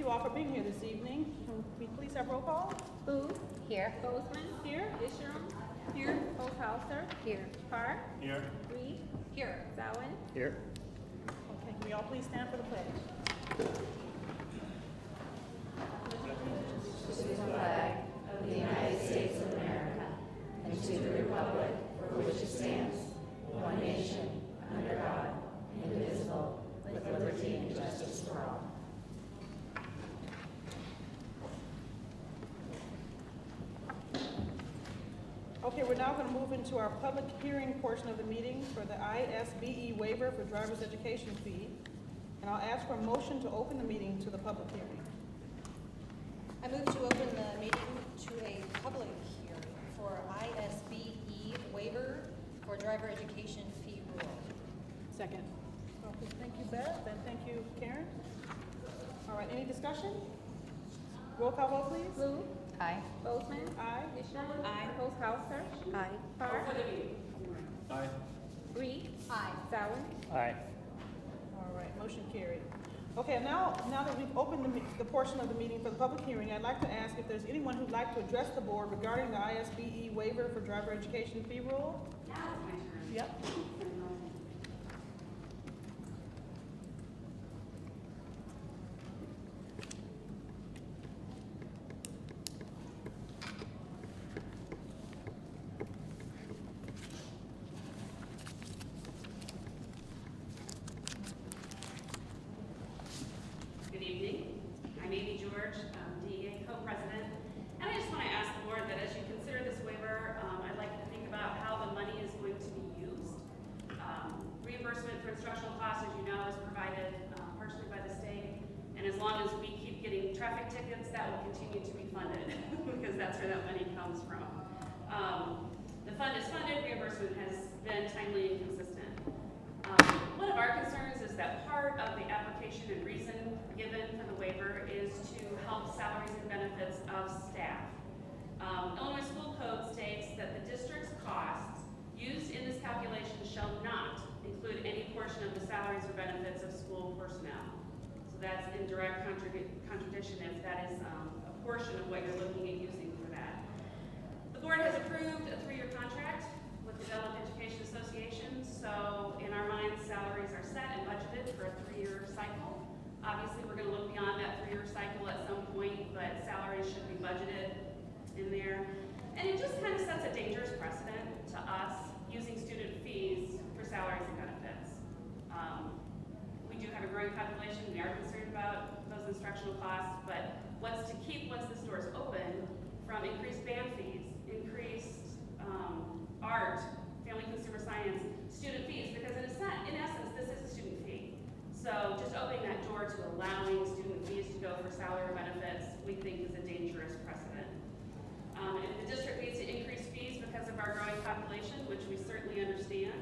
you all for being here this evening. Can we please have roll call? Booth. Here. Bozeman. Here. Disharum. Here. Posthauser. Here. Park. Here. Reed. Here. Zawin. Here. Okay, can we all please stand for the pledge? To the flag of the United States of America and to the republic for which it stands, one nation, under God, indivisible, with liberty and justice for all. Okay, we're now going to move into our public hearing portion of the meeting for the ISBE waiver for driver's education fee. And I'll ask for a motion to open the meeting to the public hearing. I move to open the meeting to a public hearing for ISBE waiver for driver education fee rule. Second. Okay, thank you, Beth, and thank you, Karen. All right, any discussion? Roll call vote, please. Booth. Aye. Bozeman. Aye. Disharum. Aye. Posthauser. Aye. Park. Aye. Reed. Aye. Zawin. Aye. All right, motion carried. Okay, now that we've opened the portion of the meeting for the public hearing, I'd like to ask if there's anyone who'd like to address the board regarding the ISBE waiver for driver education fee rule. Now it's my turn. Yep. Good evening. I'm Amy George, DEA co-president. And I just want to ask the board that as you consider this waiver, I'd like you to think about how the money is going to be used. Reimbursement for instructional costs, as you know, is provided partially by the state. And as long as we keep getting traffic tickets, that will continue to be funded because that's where that money comes from. The fund is funded, reimbursement has been timely and consistent. One of our concerns is that part of the application and reason given for the waiver is to help salaries and benefits of staff. Illinois School Code states that the district's costs used in this calculation shall not include any portion of the salaries or benefits of school personnel. So that's in direct contradiction if that is a portion of what you're looking at using for that. The board has approved a 3-year contract with the Adult Education Association, so in our minds, salaries are set and budgeted for a 3-year cycle. Obviously, we're going to look beyond that 3-year cycle at some point, but salaries should be budgeted in there. And it just kind of sets a dangerous precedent to us using student fees for salaries and benefits. We do have a growing population. We are concerned about those instructional costs, but what's to keep once this door is open from increased band fees, increased art, family consumer science, student fees, because in essence, this is a student fee. So just opening that door to allowing student fees to go for salary or benefits, we think is a dangerous precedent. If the district needs to increase fees because of our growing population, which we certainly understand,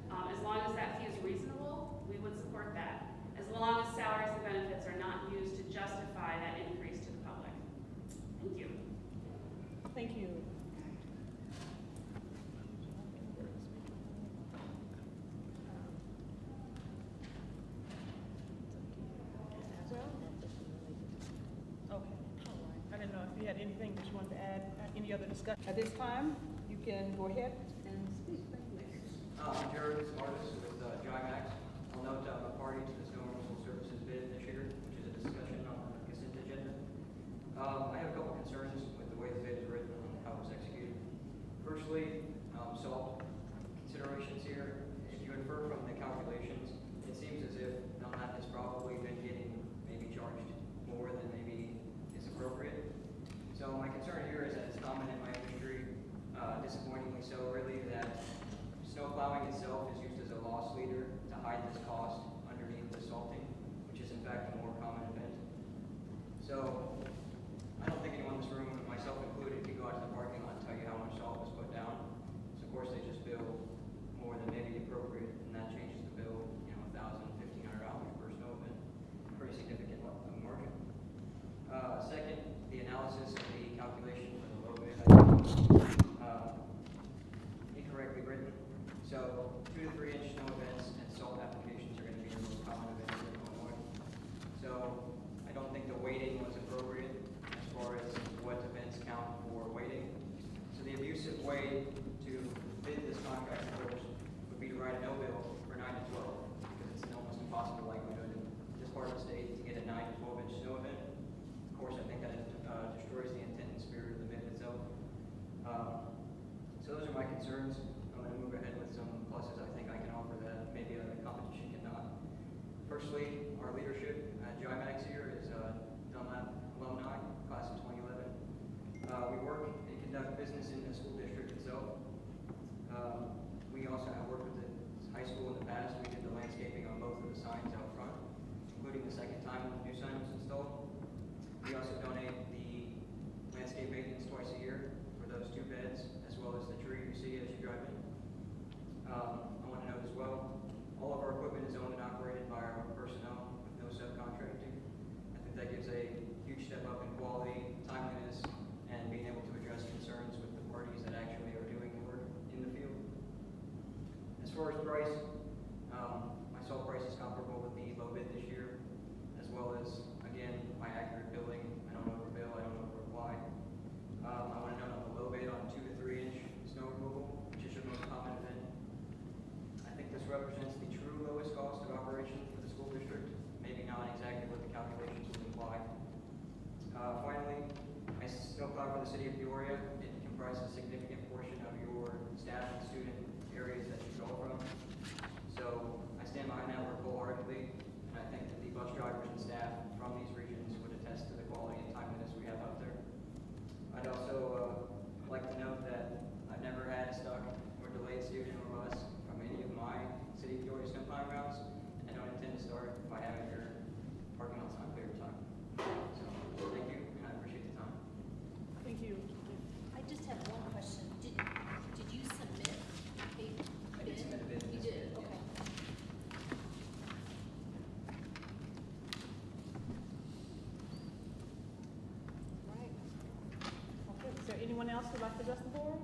as long as that fee is reasonable, we would support that. As long as salaries and benefits are not used to justify that increase to the public. Thank you. Thank you. Okay. I didn't know if you had anything that you wanted to add, any other discussion. At this time, you can go ahead and speak. I'm Jared Smartis with JIMAX. I'll note I'm a party to the snow removal services bid this year, which is a discussion on the consent agenda. I have a couple concerns with the way the bid is written and how it was executed. Firstly, salt considerations here. If you infer from the calculations, it seems as if Nelnet has probably been getting maybe charged more than maybe is appropriate. So my concern here is that it's common in my industry, disappointingly so really, that snow plowing itself is used as a loss leader to hide this cost underneath the salting, which is in fact a more common event. So I don't think anyone in this room, myself included, could go out to the parking lot and tell you how much salt was put down. So of course they just bill more than maybe appropriate, and that changes the bill, $1,000, $1,500 per snow event. Pretty significant margin. Second, the analysis of the calculation for the low bid, I think, incorrectly written. So 2 to 3 inch snow events and salt applications are going to be the most common events in Illinois. So I don't think the weighting concerns, I'm going to move ahead with some pluses I think I can offer that maybe the competition cannot. Firstly, our leadership at GIMAX here is Dunlap alumni, class of 2011. We work and conduct business in the school district itself. We also have worked with the high school in the past. We did the landscaping on both of the signs out front, including the second time when the new sign was installed. We also donate the landscape maintenance twice a year for those two beds, as well as the tree you see as you drive in. I want to note as well, all of our equipment is owned and operated by our own personnel with no subcontracting. I think that gives a huge step up in quality, timeliness, and being able to address concerns with the parties that actually are doing the work in the field. As far as price, I saw prices comparable with the low bid this year, as well as, again, my accurate billing. I don't overbill, I don't overapply. I want to note on the low bid on 2 to 3 inch snow removal, which is your most common event. I think this represents the true lowest cost of operation for the school district, maybe not exactly what the calculations would imply. Finally, I snowplow for the city of Peoria. It comprises a significant portion of your staff and student areas that you go from. So I stand behind that work wholeheartedly, and I think that the bus drivers and staff from these regions would attest to the quality and timeliness we have out there. I'd also like to note that I've never had a stuck or delayed student or bus from any of my city of Peoria snowplowing routes, and I don't intend to start if I haven't your parking lot's not clear in time. So thank you, and I appreciate the time. Thank you. I just have one question. Did you submit a bid? I did submit a bid. You did, okay. Right. Okay, is there anyone else who'd like to address the board?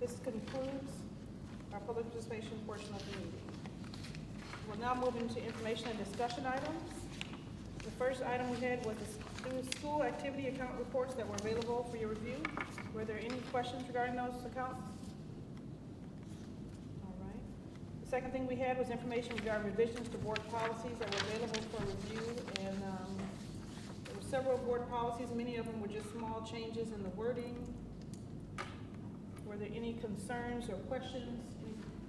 This concludes our public participation portion of the meeting. We'll now move into information and discussion items. The first item we had was the school activity account reports that were available for your review. Were there any questions regarding those accounts? All right. The second thing we had was information regarding revisions to board policies that were available for review, and there were several board policies. Many of them were just small changes in the wording. Were there any concerns or questions?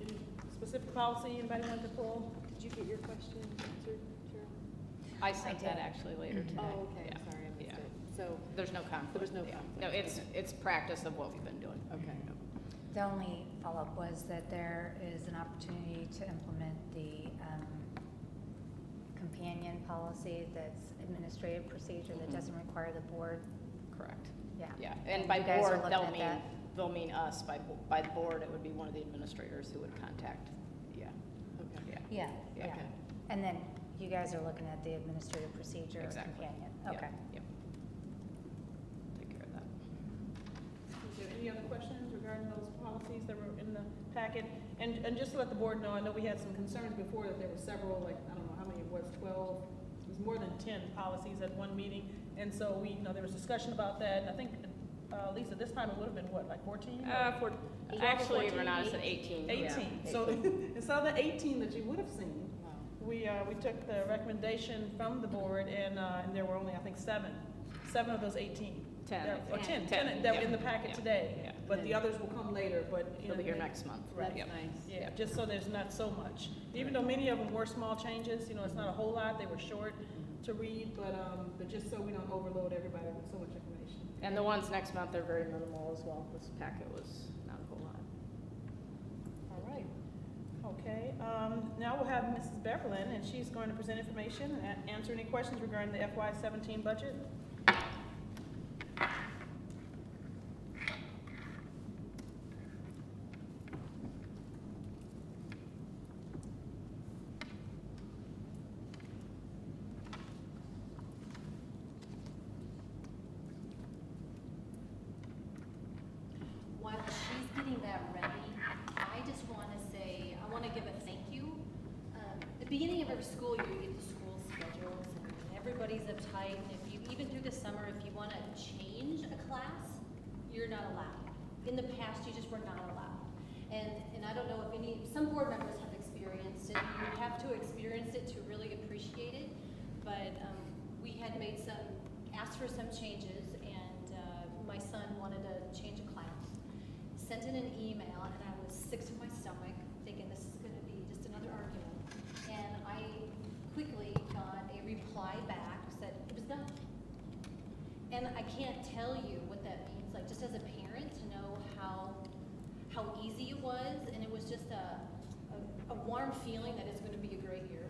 Any specific policy anybody want to pull? Did you get your question answered, Cheryl? I sent that actually later today. Oh, okay, Yeah. sorry, I missed Yeah. it. So, There's no conflict. There was no Yeah. conflict, No, okay. it's practice of what we've been doing. okay. The only follow-up was that there is an opportunity to implement the companion policy that's administrative procedure that Mhm. doesn't require the board. Correct. Yeah. Yeah, and by you guys are board, looking at that? they'll mean us. By the board, it would be one of the administrators who would contact, yeah, Okay. yeah. Yeah, Yeah. yeah. Okay. And then you guys are looking at the administrative procedure Exactly. companion. Yeah, Okay. Yep. Take care of that. Is there any other questions regarding those policies that were in the packet? And just to let the board know, I know we had some concerns before that there were several, like, I don't know how many it was, 12, it was more than 10 policies at one meeting. And so there was discussion about that, and I think, Lisa, this time it would have been what, like 14? Actually, Renata said 18. 18. So instead of the 18 that you would have seen, Wow. we took the recommendation from the board, and there were only, I think, seven of those 18. 10, I Or think. 10 10, that were in yeah, the packet yeah, today. yeah. But the others will come later, but. They'll be here next month. That's Yep. nice. Yeah, just so there's not so much. Even though many of them were small changes, it's not a whole lot, they were short to read, but just so we don't overload everybody with so much information. And the ones next month are very minimal as well. This packet was not a whole lot. All right. Okay, now we'll have Mrs. Beverlin, and she's going to present information and answer any questions regarding the FY17 budget. While she's getting that ready, I just want to say, I want to give a thank you. At the beginning of every school year, you get the school schedules, and everybody's uptight, and even through the summer, if you want to change a class, you're not allowed. In the past, you just were not allowed. And I don't know if some board members have experienced it. You have to experience it to really appreciate it. But we had asked for some changes, and my my son wanted to change a class. Sent in an email, and I was sick to my stomach, thinking this is going to be just another argument. And I quickly got a reply back, said it was done. And I can't tell you what that means, like just as a parent to know how easy it was, and it was just a warm feeling that it's going to be a great year.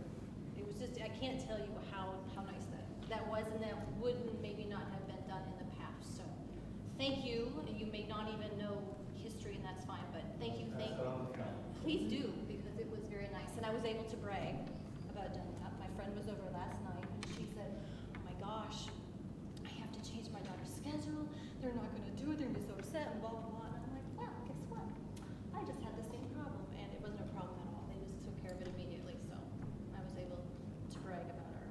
It was just, I can't tell you how nice that was, and that would maybe not have been done in the past. So thank you. You may not even know history, and that's fine, but thank you. Please do, because it was very nice. And I was able to brag about doing that. My friend was over last night, and she said, oh my gosh, I have to change my daughter's schedule. They're not going to do it. They're going to be so upset, and blah, blah, blah. And I'm like, well, guess what? I just had the same problem, and it wasn't a problem at all. They just took care of it immediately, so I was able to brag about our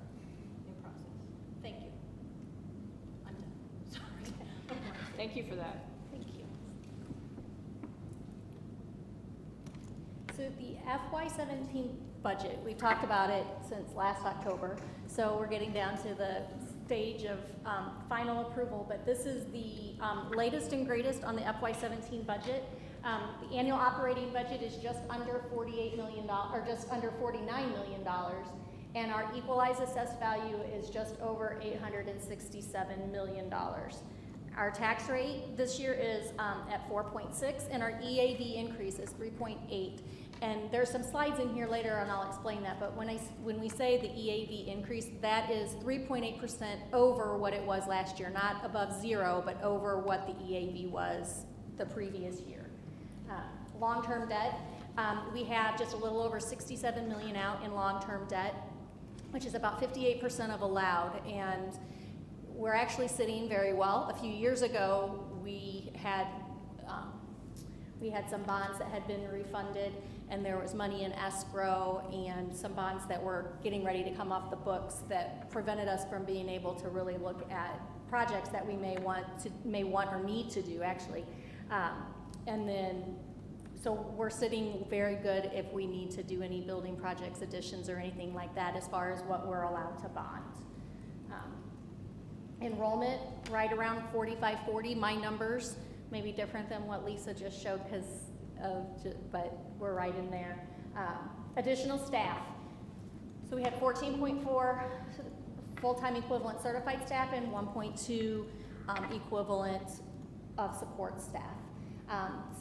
new process. Thank you. I'm done. Sorry. Thank you for that. Thank you. So the FY17 budget, we've talked about it since last October, so we're getting down to the stage of final approval, but this is the latest and greatest on the FY17 budget. The annual operating budget is just under $48 million, or just under $49 million, and our equalized assessed value is just over $867 million. Our tax rate this year is at 4.6, and our EAV increase is 3.8. And there's some slides in here later, and I'll explain that. But when we say the EAV increase, that is 3.8% over what it was last year, not above zero, but over what the EAV was the previous year. Long-term debt, we have just a little over $67 million out in long-term debt, which is about 58% of allowed, and we're actually sitting very well. A few years ago, we had some bonds that had been refunded, and there was money in escrow and some bonds that were getting ready to come off the books that prevented us from being able to really look at projects that we may want or need to do, actually. And then, so we're sitting very good if we need to do any building projects, additions, or anything like that as far as what we're allowed to bond. Enrollment, right around 4540. My numbers may be different than what Lisa just showed but we're right in there. Additional staff. So we had 14.4 full-time equivalent certified staff and 1.2 equivalent of support staff.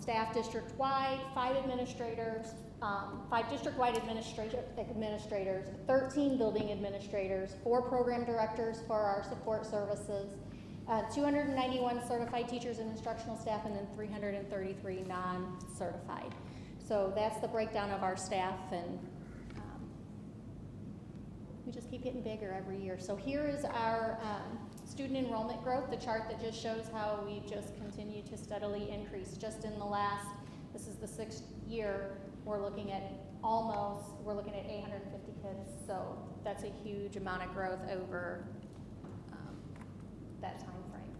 Staff district-wide, 5 administrators, 5 district-wide administrators, 13 building administrators, 4 program directors for our support services, 291 certified teachers and instructional staff, and then 333 non-certified. So that's the breakdown of our staff, and we just keep getting bigger every year. So here is our student enrollment growth, the chart that just shows how we just continue to steadily increase. Just in the this is the 6th year, we're looking at 850 kids. So that's a huge amount of growth over that time frame.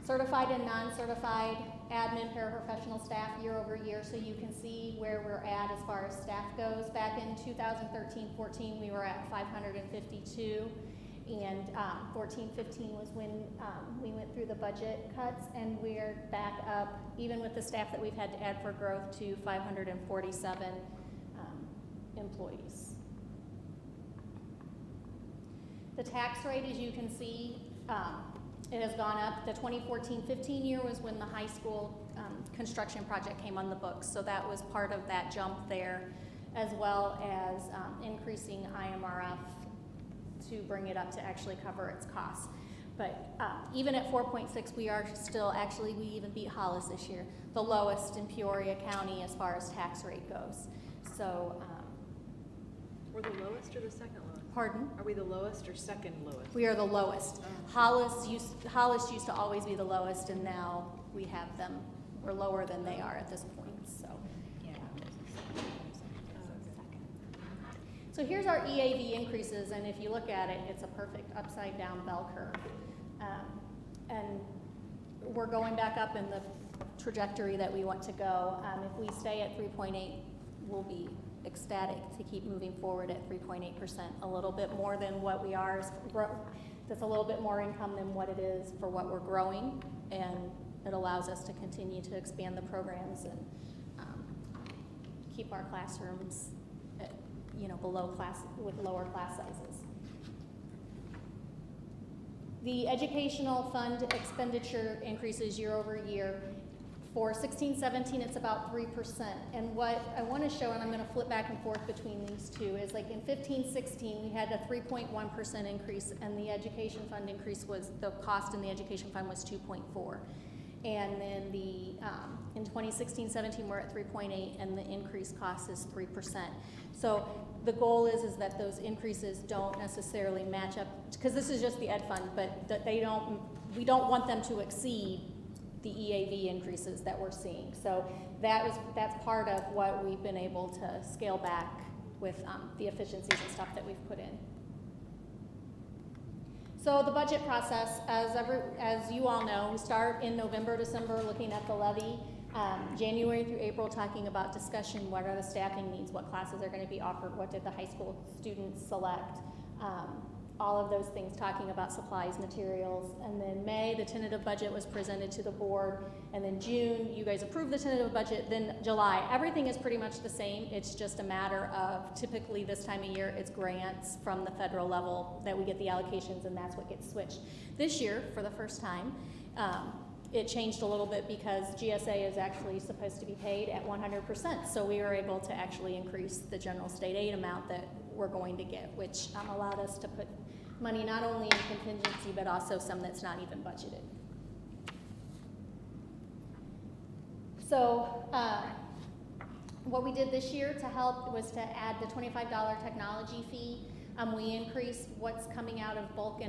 Certified and non-certified admin paraprofessional staff year over year, so you can see where we're at as far as staff goes. Back in 2013-14, we were at 552, and 14-15 was when we went through the budget cuts, and we're back up, even with the staff that we've had to add for growth, to 547 employees. The tax rate, as you can see, it has gone up. The 2014-15 year was when the high school construction project came on the books, so that was part of that jump there, as well as increasing IMRF to bring it up to actually cover its costs. But even at 4.6, we are still, actually, we even beat Hollis this year, the lowest in Peoria County as far as tax rate goes. So, we're the lowest or the second lowest? Pardon? Are we the lowest or second lowest? We are the lowest. Hollis used to always be the lowest, and now we have them. We're lower than they are at this point. So, so here's our EAV increases, and if you look at it, it's a perfect upside down bell curve. And we're going back up in the trajectory that we want to go. If we stay at 3.8, we'll be ecstatic to keep moving forward at 3.8%, a little bit more than what we are. that's a little bit more income than what it is for what we're growing, and it allows us to continue to expand the programs and keep our classrooms at, below class, with lower class sizes. The educational fund expenditure increases year over year. For 16-17, it's about 3%. And what I want to show, and I'm going to flip back and forth between these two, is like in 15-16, we had a 3.1% increase, and the education fund increase was, the cost in the education fund was 2.4. And then in 2016-17, we're at 3.8, and the increased cost is 3%. So the goal is that those increases don't necessarily match up, because this is just the ed fund, but that we don't want them to exceed the EAV increases that we're seeing. So that's part of what we've been able to scale back with the efficiencies and stuff that we've put in. So the budget process, as you all know, we start in November, December looking at the levy. January through April talking about discussion, what are the staffing needs, what classes are going to be offered, what did the high school students select, all of those things, talking about supplies, materials. And then May, the tentative budget was presented to the board, and then June, you guys approved the tentative budget, then July. Everything is pretty much the same. It's just a matter of, typically this time of year, it's grants from the federal level that we get the allocations, and that's what gets switched. This year, for the first time, it changed a little bit because GSA is actually supposed to be paid at 100%. So we were able to actually increase the general state aid amount that we're going to get, which allowed us to put money not only in contingency, but also some that's not even budgeted. So what we did this year to help was to add the $25 technology fee. We increased what's coming out of bulk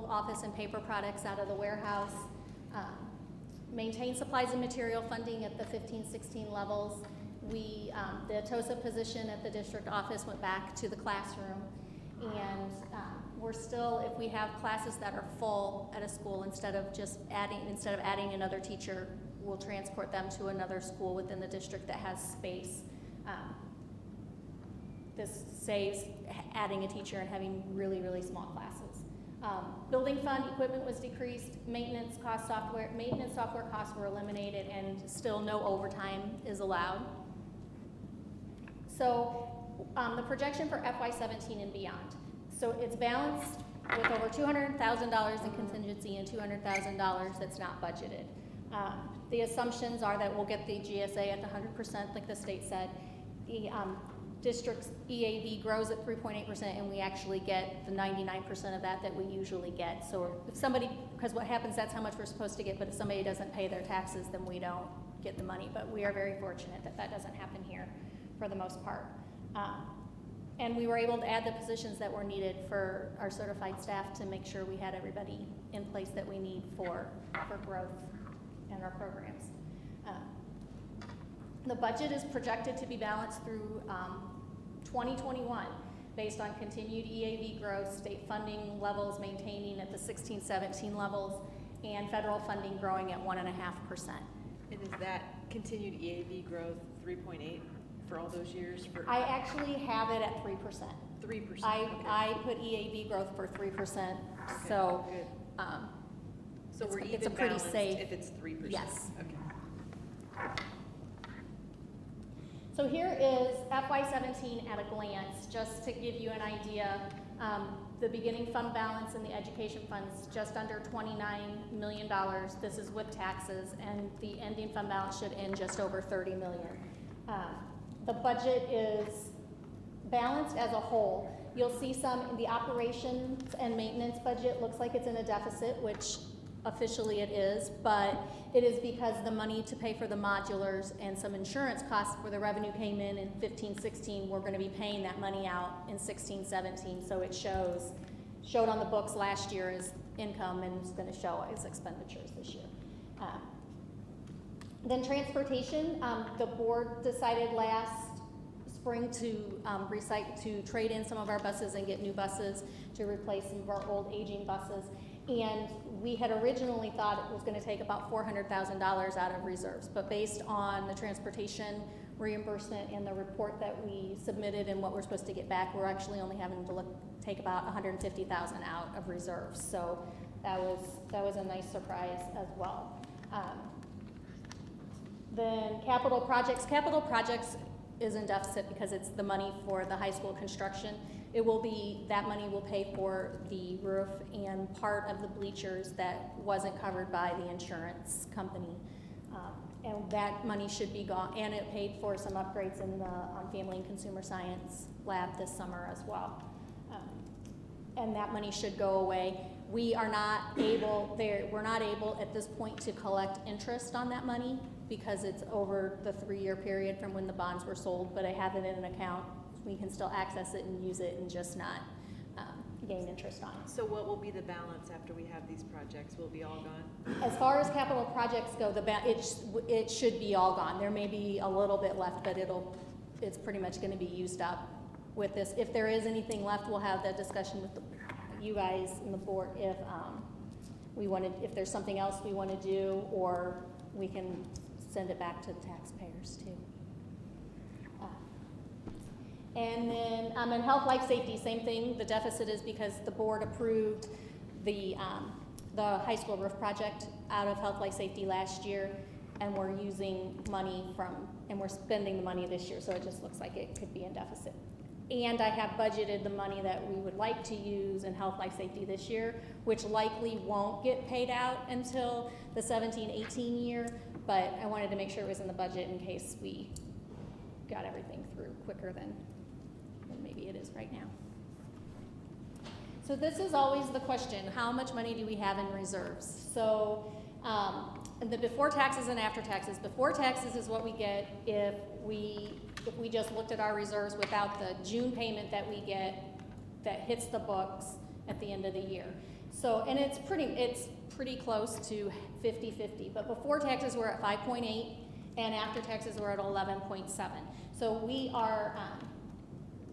office and paper products out of the warehouse. Maintain supplies and material funding at the 15-16 levels. The TOSA position at the district office went back to the classroom, and we're still, if we have classes that are full at a school, instead of adding another teacher, we'll transport them to another school within the district that has space. This saves adding a teacher and having really, really small classes. Building fund equipment was decreased. Maintenance software costs were eliminated, and still no overtime is allowed. So the projection for FY17 and beyond. So it's balanced with over $200,000 in contingency and $200,000 that's not budgeted. The assumptions are that we'll get the GSA at 100%, like the state said. The district's EAV grows at 3.8%, and we actually get the 99% of that we usually get. So if somebody, because what happens, that's how much we're supposed to get, but if somebody doesn't pay their taxes, then we don't get the money. But we are very fortunate that that doesn't happen here for the most part. And we were able to add the positions that were needed for our certified staff to make sure we had everybody in place that we need for growth in our programs. The budget is projected to be balanced through 2021 based on continued EAV growth, state funding levels maintaining at the 16-17 levels, and federal funding growing at 1.5%. And is that continued EAV growth 3.8 for all those years? I actually have it at 3%. 3%. I put EAV growth for 3%, okay, so good. So we're it's even a pretty balanced safe. if it's 3%. Yes. Okay. So here is FY17 at a glance, just to give you an idea. The beginning fund balance in the education funds just under $29 million. This is with taxes, and the ending fund balance should end just over $30 million. The budget is balanced as a whole. You'll see some in the operations and maintenance budget looks like it's in a deficit, which officially it is, but it is because the money to pay for the modulars and some insurance costs where the revenue came in 15-16, we're going to be paying that money out in 16-17, so it showed on the books last year as income and it's going to show as expenditures this year. Then transportation, the board decided last spring to trade in some of our buses and get new buses to replace some of our old aging buses. And we had originally thought it was going to take about $400,000 out of reserves, but based on the transportation reimbursement and the report that we submitted and what we're supposed to get back, we're actually only having to take about 150,000 out of reserves. So that was a nice surprise as well. Then capital projects is in deficit because it's the money for the high school construction. That money will pay for the roof and part of the bleachers that wasn't covered by the insurance company. And that money should be gone, and it paid for some upgrades in the Family and Consumer Science lab this summer as well. And that money should go away. We're not able at this point to collect interest on that money because it's over the 3-year period from when the bonds were sold, but I have it in an account. We can still access it and use it and just not gain interest on it. So what will be the balance after we have these projects? Will it be all gone? As far as capital projects go, it should be all gone. There may be a little bit left, but it's pretty much going to be used up with this. If there is anything left, we'll have that discussion with you guys and the board if there's something else we want to do, or we can send it back to the taxpayers too. And then in health, life, safety, same thing. The deficit is because the board approved the high school roof project out of health, life, safety last year, and we're using money and we're spending the money this year, so it just looks like it could be in deficit. And I have budgeted the money that we would like to use in health, life, safety this year, which likely won't get paid out until the 17-18 year, but I wanted to make sure it was in the budget in case we got everything through quicker than maybe it is right now. So this is always the question, how much money do we have in reserves? So the before taxes and after taxes. Before taxes is what we get if we just looked at our reserves without the June payment that we get that hits the books at the end of the year. So, and it's pretty close to 50-50, but before taxes we're at 5.8 and after taxes we're at 11.7. So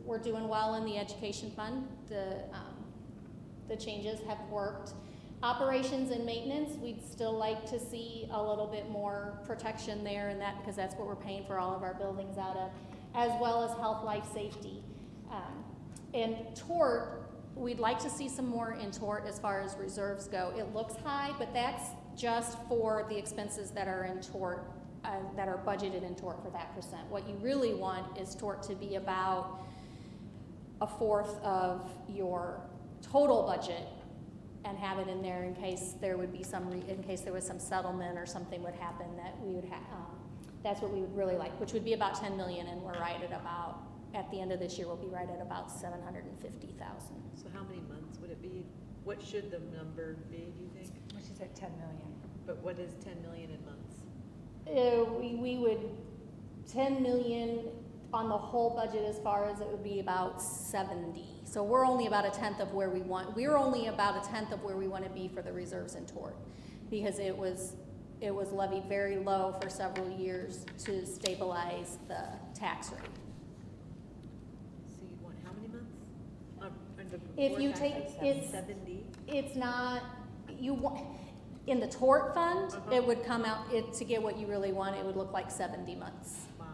we're doing well in the education fund. The changes have worked. Operations and maintenance, we'd still like to see a little bit more protection there and that, because that's what we're paying for all of our buildings out of, as well as health, life, safety. And tort, we'd like to see some more in tort as far as reserves go. It looks high, but that's just for the expenses that are in tort, that are budgeted in tort for that percent. What you really want is tort to be about 1/4 of your total budget, and have it in there in case there would be in case there was some settlement or something would happen that we would have. That's what we would really like, which would be about 10 million, and we're right at about, at the end of this year, we'll be right at about 750,000. So how many months would it be? What should the number be, do you think? She's at 10 million. But what is 10 million in months? We would, 10 million on the whole budget as far as it would be about 70. So we're only about 1/10 of where we're only about 1/10 of where we want to be for the reserves in tort, because it was levied very low for several years to stabilize the tax rate. So you'd want how many months? If you take, it's 70? It's not, you want, in the tort fund, it would come out, to get what you really want, it would look like 70 months. Wow.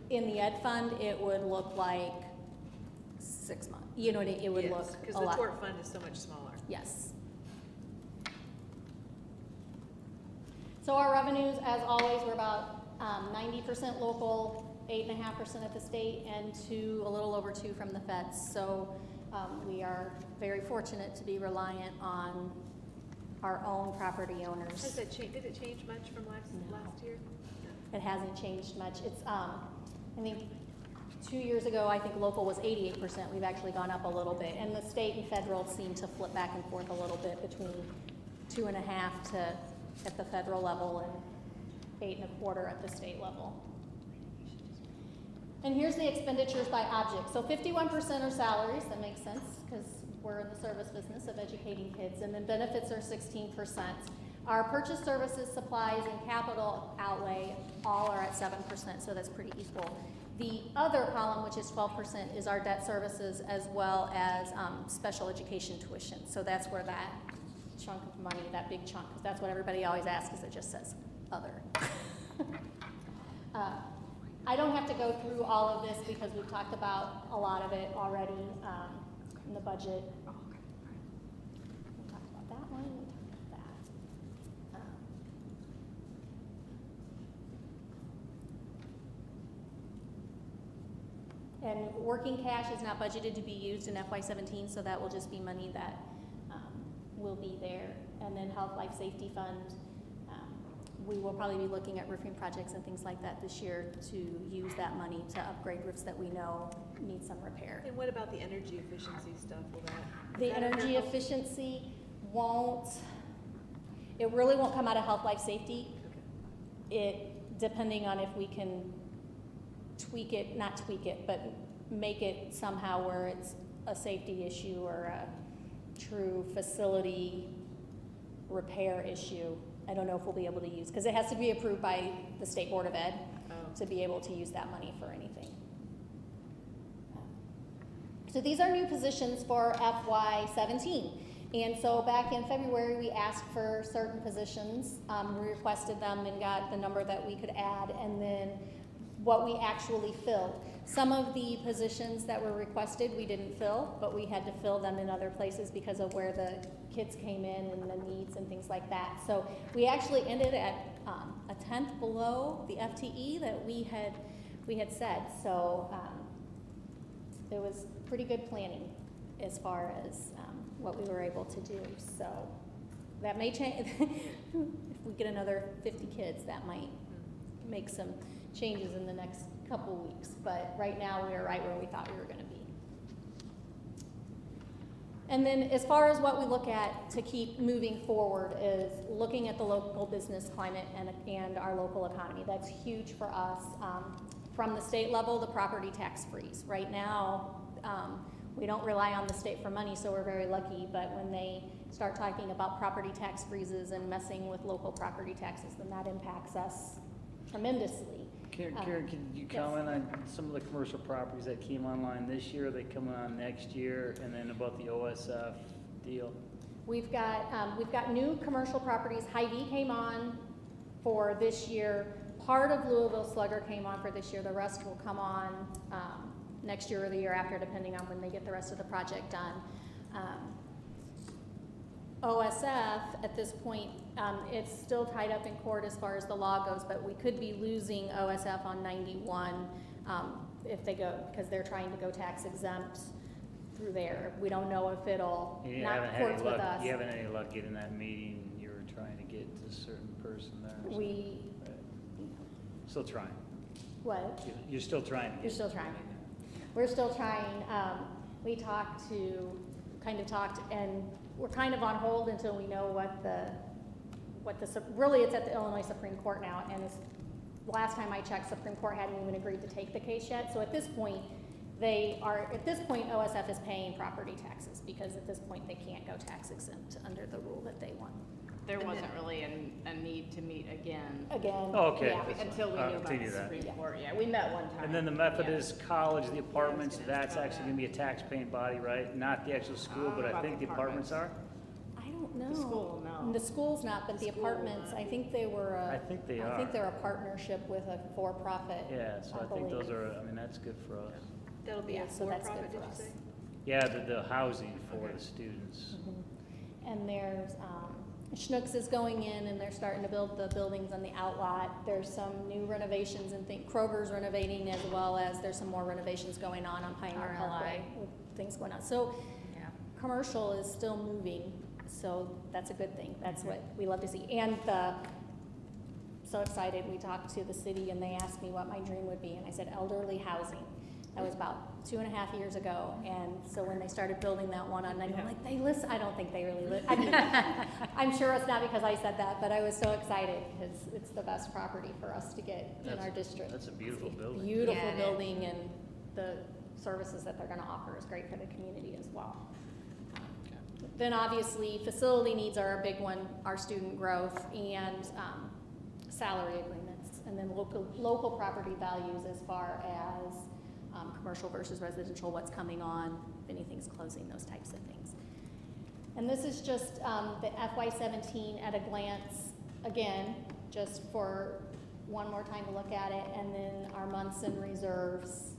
In the ed fund, it would look like 6 months. You know, it would look a lot. Because the tort fund is so much smaller. Yes. So our revenues, as always, we're about 90% local, 8.5% at the state, and a little over 2 from the feds. So we are very fortunate to be reliant on our own property owners. Did it change much from last year? It hasn't changed much. It's, I think 2 years ago, I think local was 88%. We've actually gone up a little bit. And the state and federal seem to flip back and forth a little bit, between 2.5% at the federal level and 8.25% at the state level. And here's the expenditures by object. So 51% are salaries. That makes sense, because we're in the service business of educating kids. And then benefits are 16%. Our purchase services, supplies, and capital outlay all are at 7%, so that's pretty equal. The other column, which is 12%, is our debt services as well as special education tuition. So that's where that chunk of money, that big chunk, because that's what everybody always asks, because it just says other. I don't have to go through all of this because we've talked about a lot of it already in the budget. We talked about that one, we talked about that. And working cash is not budgeted to be used in FY17, so that will just be money that will be there. And then health, life, safety fund, we will probably be looking at roofing projects and things like that this year to use that money to upgrade roofs that we know need some repair. And what about the energy efficiency stuff? Will that? The is that under energy health? efficiency it really won't come out of health, life, safety. Depending on if we can not tweak it, but make it somehow where it's a safety issue or a true facility repair issue. I don't know if we'll be able to use, because it has to be approved by the State Board of Ed to be able to use that money for anything. So these are new positions for FY17. And so back in February, we asked for certain positions. We requested them and got the number that we could add, and then what we actually filled. Some of the positions that were requested we didn't fill, but we had to fill them in other places because of where the kids came in and the needs and things like that. So we actually ended at a tenth below the FTE that we had said. So it was pretty good planning as far as what we were able to do. So that may change. If we get another 50 kids, that might make some changes in the next couple weeks. But right now, we are right where we thought we were going to be. And then as far as what we look at to keep moving forward is looking at the local business climate and our local economy. That's huge for us. From the state level, the property tax freeze. Right now, we don't rely on the state for money, so we're very lucky, but when they start talking about property tax freezes and messing with local property taxes, then that impacts us tremendously. Karen, can you yes. comment on some of the commercial properties that came online this year, they come on next year, and then about the OSF deal? We've got new commercial properties. Hy-Vee came on for this year. Part of Louisville Slugger came on for this year. The rest will come on next year or the year after, depending on when they get the rest of the project done. OSF, at this point, it's still tied up in court as far as the law goes, but we could be losing OSF on 91 if they go, because they're trying to go tax exempt through there. We don't know if it'll not courts with us. You haven't had any luck getting that meeting you were trying to get to a certain person there? We, Still trying. what? You're still trying to get. You're still trying. We're still trying. We talked, and we're kind of on hold until we know really it's at the Illinois Supreme Court now, and last time I checked, Supreme Court hadn't even agreed to take the case yet. So at this point, OSF is paying property taxes because at this point they can't go tax exempt under the rule that they want. There wasn't really a need to meet again. Oh, okay. Yeah. That's Until we fine. knew about Continue the that. Supreme Court, yeah, we met one time. And then the Methodist College, the apartments, that's actually gonna be a tax-paying body, right? Not the actual school, but I About think the the apartments are? I don't know. The school, no. The school's not, but the The school will apartments, not. I think they were, I think they I think are. they're a partnership with a for-profit. Yeah, so I think those believe. are, I mean, that's good for us. That'll be Yeah, a so that's good for-profit, did for you us. say? Yeah, the housing for Okay. the students. And there's, Schnucks is going in and they're starting to build the buildings on the outlot. There's some new renovations and Kroger's renovating, as well as there's some more renovations going on Pioneer Parkway with things going on. So commercial is still moving, so that's a good thing. That's what we love to see. And so excited, we talked to the city and they asked me what my dream would be, and I said elderly housing. That was about 2.5 years ago, and so when they started building that one on 9, I'm like, they listen. I don't think they really listen. I mean, I'm sure it's not because I said that, but I was so excited because it's the best property for us to get in our district. That's a beautiful building. Beautiful Yeah, it is. building, and the services that they're going to offer is great for the community as well. Then obviously, facility needs are a big one, our student growth, and salary agreements, and then local property values as far as commercial versus residential, what's coming on, if anything's closing, those types of things. And this is just the FY17 at a glance, again, just for one more time to look at it, and then our months and reserves.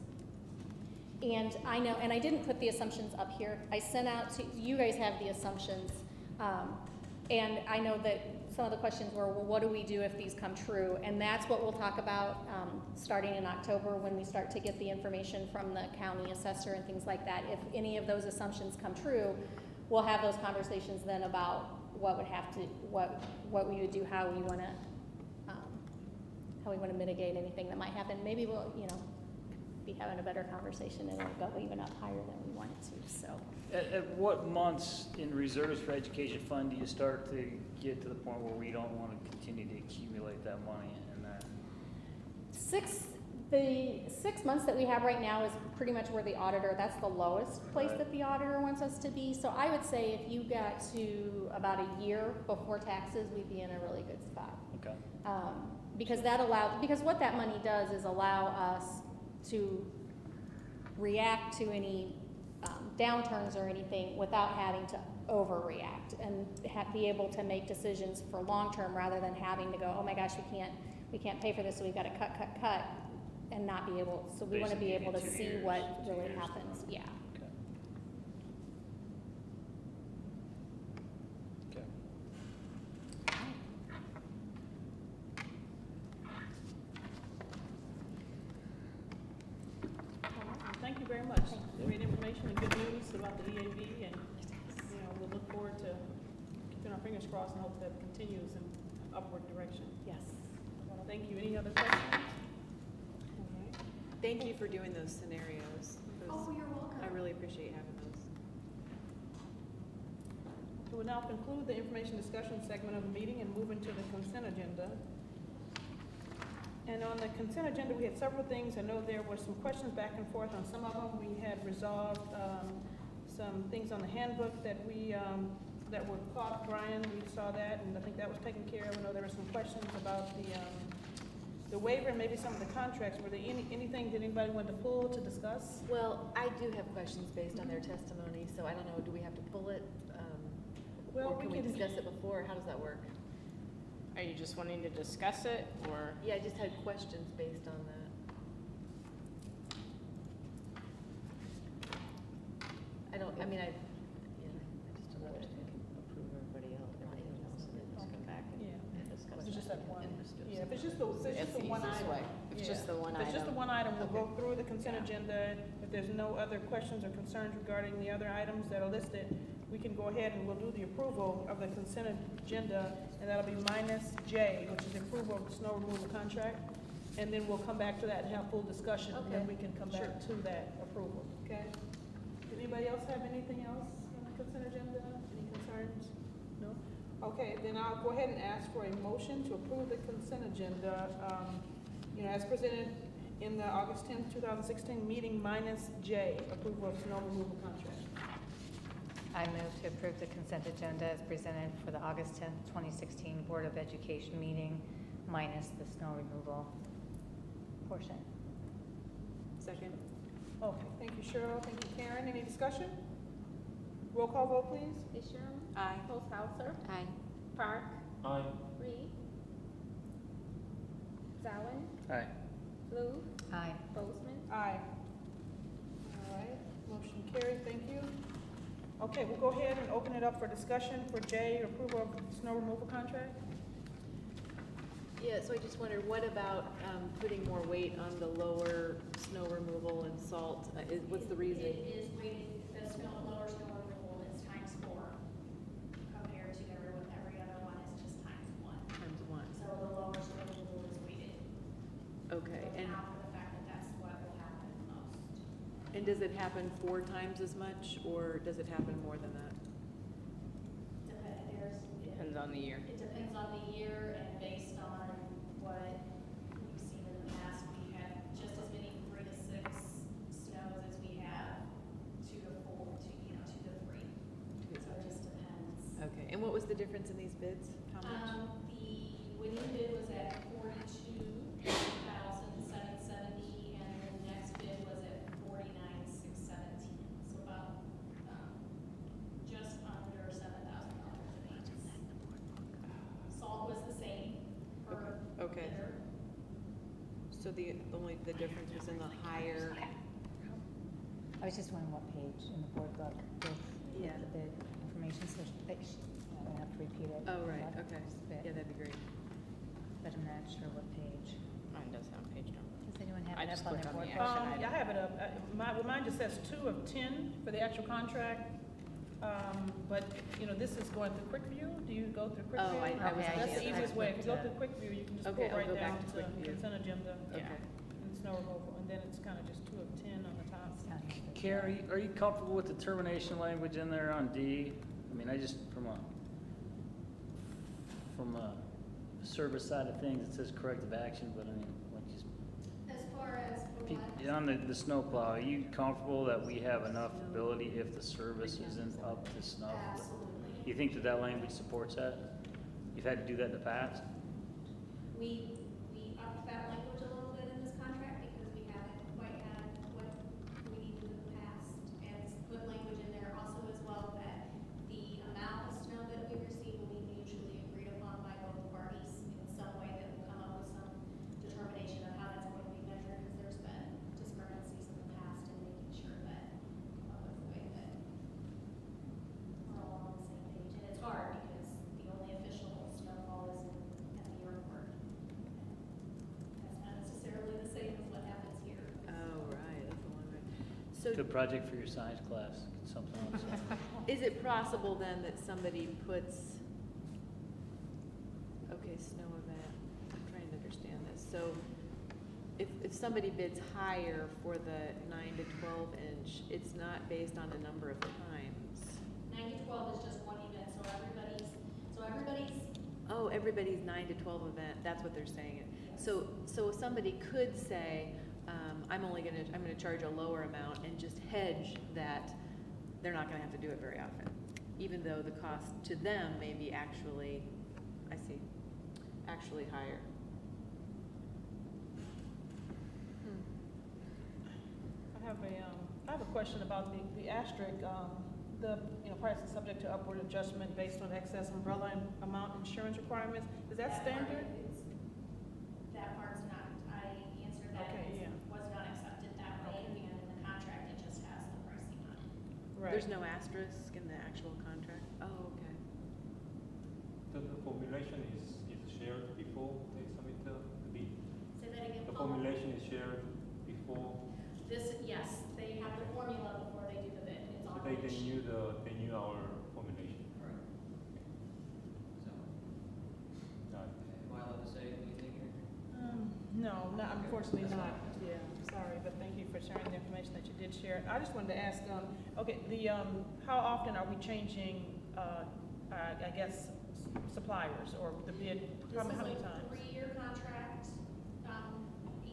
And I know, and I didn't put the assumptions up here. I sent out to, you guys have the assumptions. And I know that some of the questions were, well, what do we do if these come true? And that's what we'll talk about starting in October when we start to get the information from the county assessor and things like that. If any of those assumptions come true, we'll have those conversations then about what would have to, what we would do, how we want to mitigate anything that might happen. Maybe we'll, be having a better conversation and it'll go even up higher than we want it to. So. At what months in reserves for education fund do you start to get to the point where we don't want to continue to accumulate that money and that? The 6 months that we have right now is pretty much where the auditor, that's the lowest place Right. that the auditor wants us to be. So I would say if you got to about a year before taxes, we'd be in a really good spot. Okay. Because what that money does is allow us to react to any downturns or anything without having to overreact and be able to make decisions for long term rather than having to go, oh my gosh, we can't pay for this, so we've got to cut and not be able. So we want to be able to Basically, see 2 years, what 2 really years. happens. Yeah. Okay. Okay. Thank you very much. Great information and good news about the EAV, and, we'll look forward to keeping our fingers crossed and hope that continues in upward direction. Yes. Thank you. Any other questions? All right. Thank you for doing those scenarios. Oh, you're welcome. I really appreciate having those. We will now conclude the information discussion segment of the meeting and move into the consent agenda. And on the consent agenda, we had several things. I know there were some questions back and forth on some of them. We had resolved some things on the handbook that that were caught. Brian, we saw that, and I think that was taken care of. I know there were some questions about the waiver and maybe some of the contracts. Were there anything that anybody wanted to pull to discuss? Well, I do have questions based on their testimony, so I don't know, do we have to pull it? Well, Or can we discuss it before? How does that work? Are you just wanting to discuss it, or? Yeah, I just had questions based on that. I just don't know if we can approve everybody else, everything else, and then just come back Yeah. and discuss It's just that one. and discuss Yeah, if it. it's just the one easiest item. way. If it's just Yeah. the one If it's just the item. one item, we'll go Okay. through the consent Yeah. agenda. If there's no other questions or concerns regarding the other items that are listed, we can go ahead and we'll do the approval of the consent agenda, and that'll be minus J, which is approval of the snow removal contract. And then we'll come back to that and have full discussion, and then Okay. we can come back to that approval, okay? Did anybody else have anything else on the consent agenda? Any concerns? No? Okay, then I'll go ahead and ask for a motion to approve the consent agenda, as presented in the August 10th, 2016 meeting, minus J, approval of snow removal contract. I move to approve the consent agenda as presented for the August 10th, 2016 Board of Education meeting, minus the snow removal portion. Second? Okay, thank you, Cheryl. Thank you, Karen. Any discussion? Roll call vote, please. Disharum. Aye. Posthauser. Aye. Park. Aye. Reed. Zawin. Aye. Flu. Aye. Bozeman. Aye. All right, motion carried, thank you. Okay, we'll go ahead and open it up for discussion for J, approval of snow removal contract. Yeah, so I just wondered, what about putting more weight on the lower snow removal and salt? What's the reasoning? It is weighted, the lower snow removal is times 4 compared to every other one is just times 1. Times one. So the lower snow removal is weighted. Okay, To and account for the fact that that's what will happen most. does it happen 4 times as much, or does it happen more than that? Depends on the year. It depends on the year and based on what we've seen in the past. We had just as many 3 to 6 snows as we have 2 to 3. So it just depends. Okay, and what was the difference in these bids? How much? The winning bid was at 42,770, and the next bid was at 49,617. So about just under $7,000 apiece. Salt was the same per Okay. bidder. So the difference was in the higher, I was just wondering what page in the board book with Yeah. the information, so I don't have to repeat it. oh, right, But- okay. but- Yeah, that'd be great. But I'm not sure what page. Mine does have a page number. Does anyone have I it just up on clicked their on board the book? action Yeah, I have it up. Mine just says 2 of 10 for the actual contract. But, you know, this is going through QuickView. Do you go through QuickView? Oh, I was Okay, I That's the see. easiest I way. If you go clicked, through QuickView, you can just Okay, pull I'll right go down back to to QuickView. consent agenda Okay. and snow removal. And then it's kind of just 2 of 10 on the top. It's not here, but- Carrie, are you comfortable with the termination language in there on D? I mean, I just, from a service side of things, it says corrective action, but I mean, like just, As far as for what? on the snowplow, are you comfortable that we have enough ability if the service isn't up to snuff? Absolutely. You think that that language supports that? You've had to do that in the past? We upped that language a little bit in this contract because we haven't quite had what we needed in the past. And put language in there also as well that the amount of snow that we receive will be mutually agreed upon by both parties in some way that will come up with some determination of how that's going to be measured, because there's been discrepancies in the past in making sure that we come up with a way that we're all on the same page. And it's hard because the only official snowfall is at the airport. That's not necessarily the same as what happens here. Oh, right, that's the one, right. So Good project for your science class, something else. is it possible then that somebody puts, okay, snow event, I'm trying to understand this. So if somebody bids higher for the 9 to 12 inch, it's not based on a number of times. 9 to 12 is just one event, so everybody's, Oh, everybody's 9 to 12 event, that's what they're saying. So somebody could say, I'm gonna charge a lower amount and just hedge that they're not gonna have to do it very often, even though the cost to them may be actually higher. I have a question about the asterisk, price is subject to upward adjustment based on excess umbrella amount insurance requirements. Is that standard? that part's not, I answered that, Okay, it yeah. was not accepted that way, and in the contract, it just has the pricing on it. Right. There's no asterisk in the actual contract? Oh, okay. The formulation is shared before they submit the bid. Say that again, The Paul? formulation is shared before, Yes, they have the formula before they do the bid, it's so already. they knew our formulation. Correct. So, am I allowed to say anything here? No, unfortunately not. Yeah, sorry, but thank you for sharing the information that you did share. I just wanted to ask, how often are we changing, I guess, suppliers or the bid? How many times? This is a 3-year contract,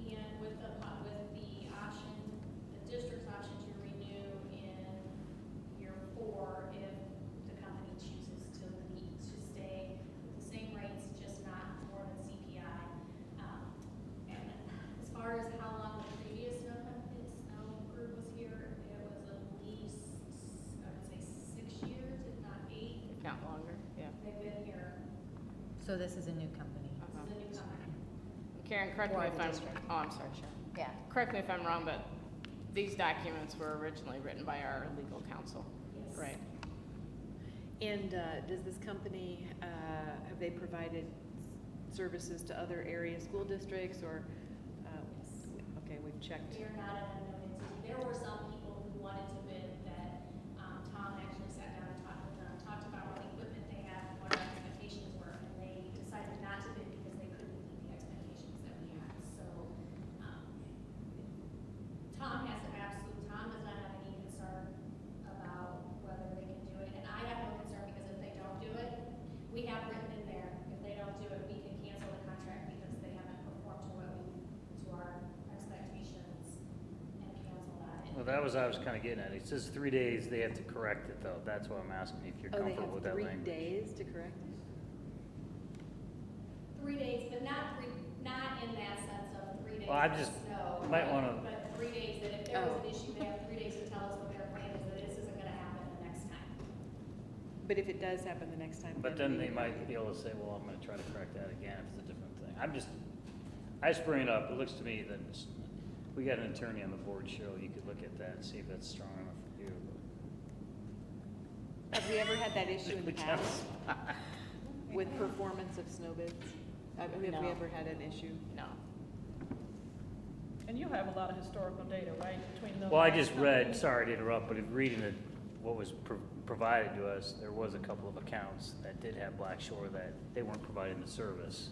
and with the option, the district's option to renew in year 4 if the company chooses to stay with the same rates, just not more than CPI. And as far as how long the previous snow group was here, it was at least, I would say 6 years, if not 8. If not longer, yeah. They've been here, So this is a new company. this is a new company. Karen, correct me Or if the I'm, district. oh, I'm sorry, Sure. Yeah. correct me if I'm wrong, but these documents were originally written by our legal counsel, Yes. right? And does this company, have they provided services to other area school districts or? Okay, we've checked. We are not an unknown entity. There were some people who wanted to bid that, Tom actually sat down and talked with them, talked about what equipment they had, and what our expectations were, and they decided not to bid because they couldn't meet the expectations that we had. So, Tom does not have any concern about whether they can do it, and I have no concern because if they don't do it, we have written in there, if they don't do it, we can cancel the contract because they haven't performed to our expectations and cancel that. Well, that was, I was kind of getting at. It says 3 days, they have to correct it though. That's why I'm asking if you're Oh, they comfortable with that have 3 language. days to correct it? 3 days, but not in that sense of 3 days. Well, I of just snow, might but- wanna- But 3 days, that if there was Oh. an issue, they have 3 days to tell us what their plan is, that this isn't gonna happen the next time. But if it does happen the next time. But then they might be able to say, well, I'm gonna try to correct that again if it's a different thing. I just bring it up, it looks to me that we got an attorney on the board, Cheryl, you could look at that and see if that's strong enough for you. Have we ever had that issue in the We can't- past with performance of snow bids? Have we No. ever had an issue? No. And you have a lot of historical data, right, between those? Well, I just read, companies? sorry to interrupt, but in reading what was provided to us, there was a couple of accounts that did have Black Shore that they weren't providing the service.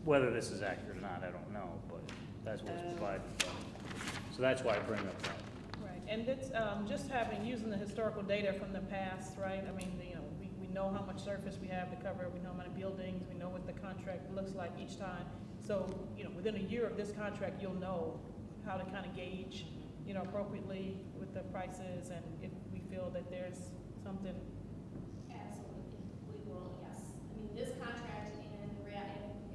Whether this is accurate or not, I don't know, but that's what was provided. So that's why I bring up that. Right, and it's, just using the historical data from the past, right, I mean, we know how much surface we have to cover, we know how many buildings, we know what the contract looks like each time. So, within a year of this contract, you'll know how to kind of gauge, appropriately with the prices, and if we feel that there's something. Absolutely, we will, yes. I mean, this contract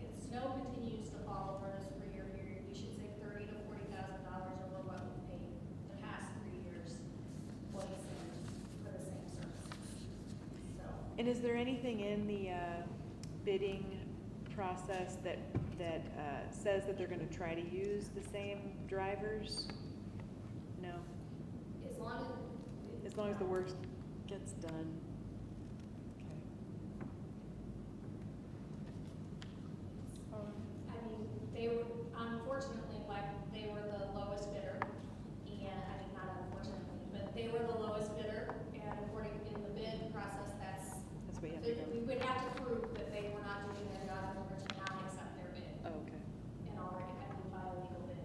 if snow continues to fall for this 3-year period, we should save $30,000 to $40,000 over what we paid the past 3 years, for the same services. So, And is there anything in the bidding process that says that they're going to try to use the same drivers? No, as as long as the work gets done. I mean, they were, unfortunately, they were the lowest bidder, and, not unfortunately, but they were the lowest bidder, and according in the bid process, That's what you have to go. we would have to prove that they were not doing their job in order to not accept their bid, Oh, okay. and already had to file a legal bid,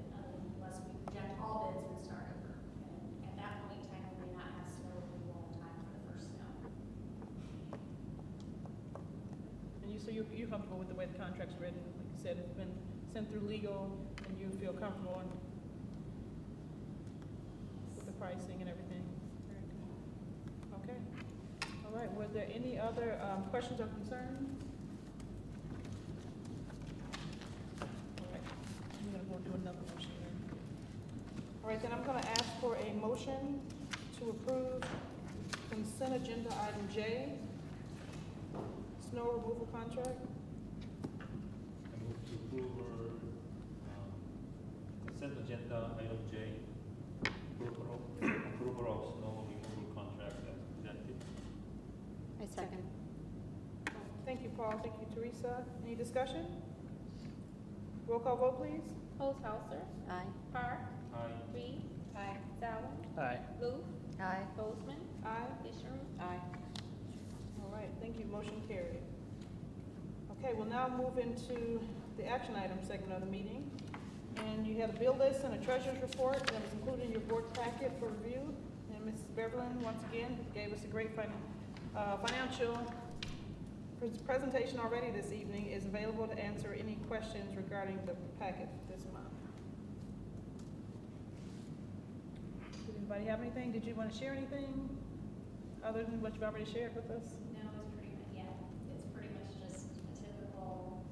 unless we reject all bids and start over. And at that point in time, we may not have snow removal in time for the first snow. And you're comfortable with the way the contract's written, like you said, it's been sent through legal, and you feel comfortable with the pricing and everything? Very good. Okay. All right, were there any other, questions or concerns? All right, I'm gonna go do another motion here. All right, then I'm gonna ask for a motion to approve consent agenda item J, snow removal contract. I move to approve consent agenda item J, approval of snow removal contract as presented. I second. Thank you, Paul. Thank you, Teresa. Any discussion? Roll call vote, please. Posthauser, Aye. Park, Aye. Reed, Aye. Zawin, Aye. Luke, Aye. Bozeman, Aye. Fisher. Aye. All right, thank you. Motion carried. Okay, we'll now move into the action item segment of the meeting. And you have a bill list and a treasurer's report that was included in your board packet for review. And Mrs. Beverlin, once again, gave us a great financial presentation already this evening, is available to answer any questions regarding the packet this month. Did anybody have anything? Did you want to share anything other than what you've already shared with us? No, it's pretty much just a typical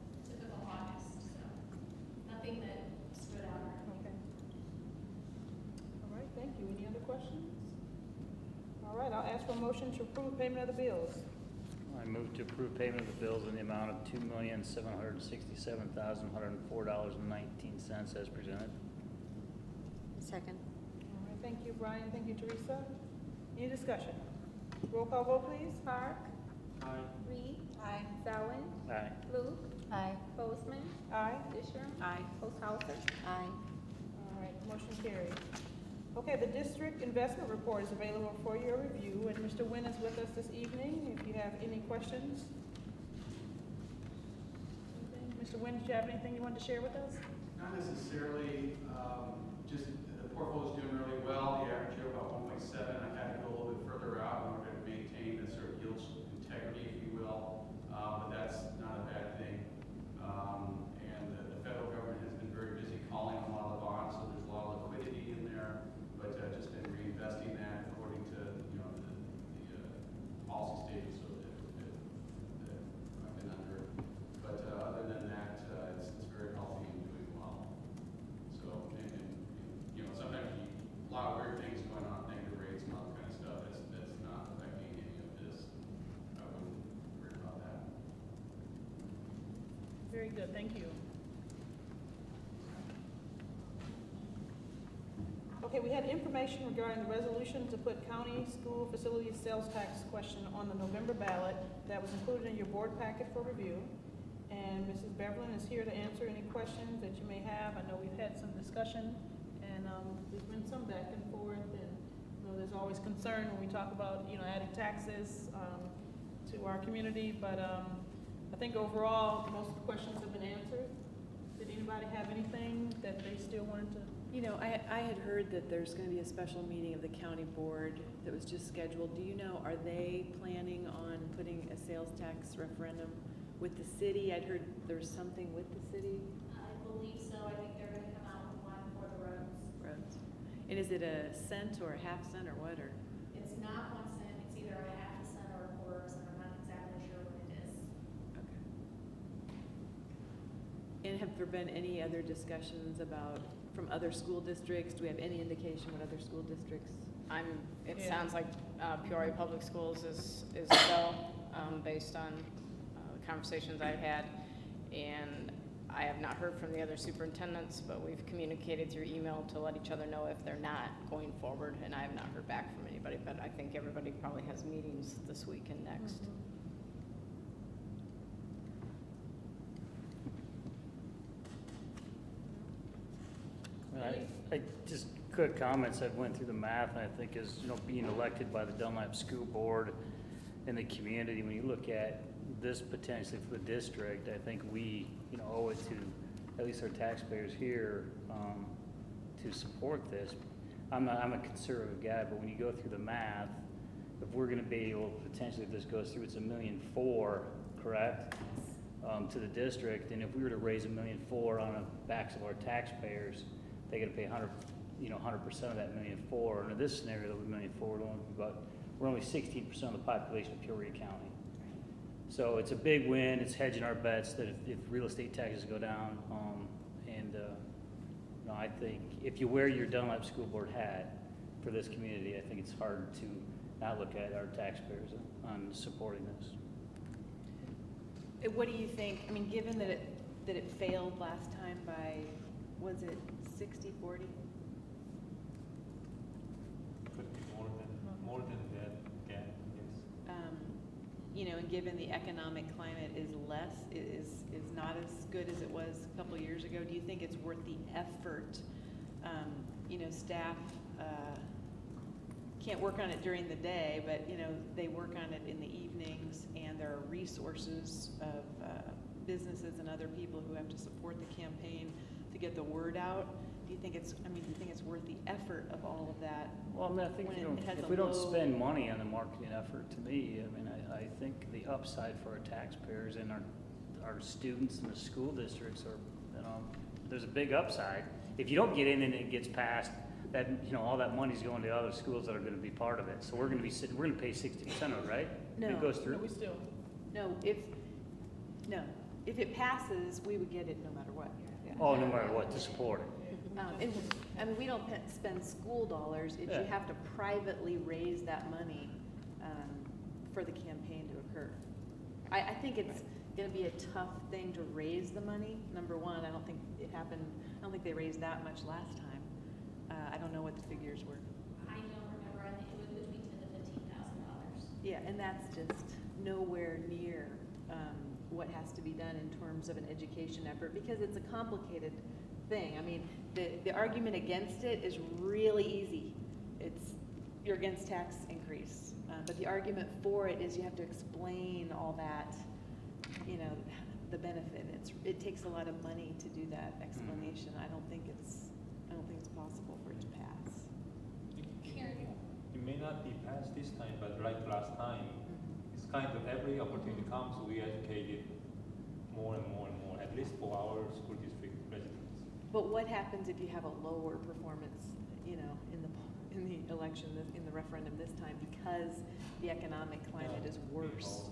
August, so nothing that stood out. Okay. All right, thank you. Any other questions? All right, I'll ask for a motion to approve payment of the bills. I move to approve payment of the bills in the amount of $2,767,104.19 as presented. Second. All right, thank you, Brian. Thank you, Teresa. Any discussion? Roll call vote, please. Park, Aye. Reed, Aye. Zawin, Aye. Luke, Aye. Bozeman, Aye. Fisher. Aye. Posthauser. Aye. All right, motion carried. Okay, the district investment report is available for your review, and Mr. Nguyen is with us this evening if you have any questions. Mr. Nguyen, did you have anything you wanted to share with us? Not necessarily, just the portfolio's doing really well, the average yield about 1.7. I had to go a little bit further out in order to maintain the sort of yield integrity, if you will, but that's not a bad thing. And the federal government has been very busy calling on a lot of the bonds, so there's a lot of liquidity in there, but just been reinvesting that according to, the policy statements that I've been under. But other than that, it's very healthy and doing well. So, and sometimes a lot of weird things going on, negative rates and all that kind of stuff, that's not affecting any of this. I wouldn't worry about that. Very good, thank you. Okay, we had information regarding the resolution to put county school facilities sales tax question on the November ballot that was included in your board packet for review. And Mrs. Beverlin is here to answer any questions that you may have. I know we've had some discussion, and there's been some back and forth, and you know, there's always concern when we talk about, you know, adding taxes to our community, but I think overall, most of the questions have been answered. Did anybody have anything that they still wanted to? You know, I had heard that there's gonna be a special meeting of the county board that was just scheduled. Do you know, are they planning on putting a sales tax referendum with the city? I'd heard there's something with the city. I believe so. I think they're gonna come out with one for the roads. Roads. And is it a cent or a half cent or what, or? It's not 1 cent, it's either a half a cent or a quarter cent. I'm not exactly sure what it is. Okay. And have there been any other discussions about, from other school districts? Do we have any indication what other school districts? It Yeah. sounds like Peoria Public Schools is so, based on conversations I've had. And I have not heard from the other superintendents, but we've communicated through email to let each other know if they're not going forward. And I have not heard back from anybody, but I think everybody probably has meetings this week and next. I just quick comments. I went through the math, and I think as you know, being elected by the Dunlap School Board and the community, when you look at this potentially for the district, I think we, you know, owe it to at least our taxpayers here to support this. I'm a conservative guy, but when you go through the math, if we're going to be able, potentially, if this goes through, it's $1.4 million, correct? To the district, and if we were to raise $1.4 million on the backs of our taxpayers, they got to pay 100% of that $1.4 million. Under this scenario, the $1.4 million we're only 16% of the population of Peoria County. So it's a big win. It's hedging our bets that if real estate taxes go down, you know, I think if you wear your Dunlap School Board hat for this community, I think it's hard to not look at our taxpayers on supporting this. What do you think, I mean, given that it failed last time by, was it 60-40? Could be more than that, gap, yes. You know, and given the economic climate is not as good as it was a couple of years ago, do you think it's worth the effort? You know, staff can't work on it during the day, but you know, they work on it in the evenings, and there are resources of businesses and other people who have to support the campaign to get the word out. Do you think it's worth the effort of all of that? Well, I mean, I think when you know, it has if a we don't low- spend money on the marketing effort, to me, I mean, I think the upside for our taxpayers and our students and the school districts are, you know, there's a big upside. If you don't get in and it gets passed, that, you know, all that money's going to other schools that are gonna be part of it. So we're gonna pay 60% of it, right? No. If it goes through? No, we still. No, if it passes, we would get it no matter what. Yeah. Oh, no matter what, to support it. And, I mean, we don't spend school dollars, you Yeah. have to privately raise that money for the campaign to occur. I think it's gonna be a tough thing to raise the money, number one. I don't think it happened, I don't think they raised that much last time. I don't know what the figures were. I don't remember. I think it was between $10,000 to $15,000. Yeah, and that's just nowhere near what has to be done in terms of an education effort, because it's a complicated thing. I mean, the argument against it is really easy. You're against tax increase. But the argument for it is you have to explain all that, you know, the benefit. It takes a lot of money to do that explanation. I don't think it's possible for it to pass. It may not be passed this time, but like last time, it's kind of every opportunity comes, we educate it more and more and more, at least for our school district residents. But what happens if you have a lower performance, you know, in the election, in the referendum this time, because the economic climate is worse?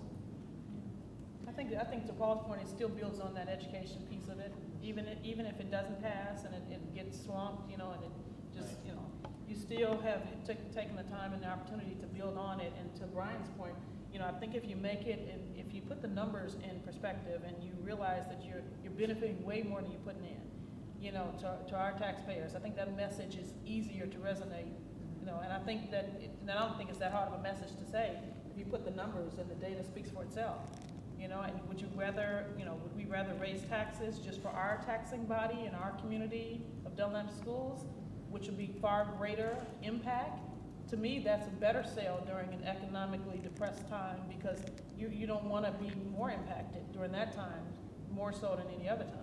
I think to Paul's point, it still builds on that education piece of it. Even if it doesn't pass and it gets swamped, you know, and it just, you know, you still have taken the time and the opportunity to build on it. And to Brian's point, you know, I think if you make it, and if you put the numbers in perspective and you realize that you're benefiting way more than you're putting in, you know, to our taxpayers. I think that message is easier to resonate, you know, and I think that, and I don't think it's that hard of a message to say. If you put the numbers and the data speaks for itself, you know, and would you rather, you know, would we rather raise taxes just for our taxing body in our community of Dunlap schools, which would be far greater impact? To me, that's a better sale during an economically depressed time, because you don't want to be more impacted during that time, more so than any other time.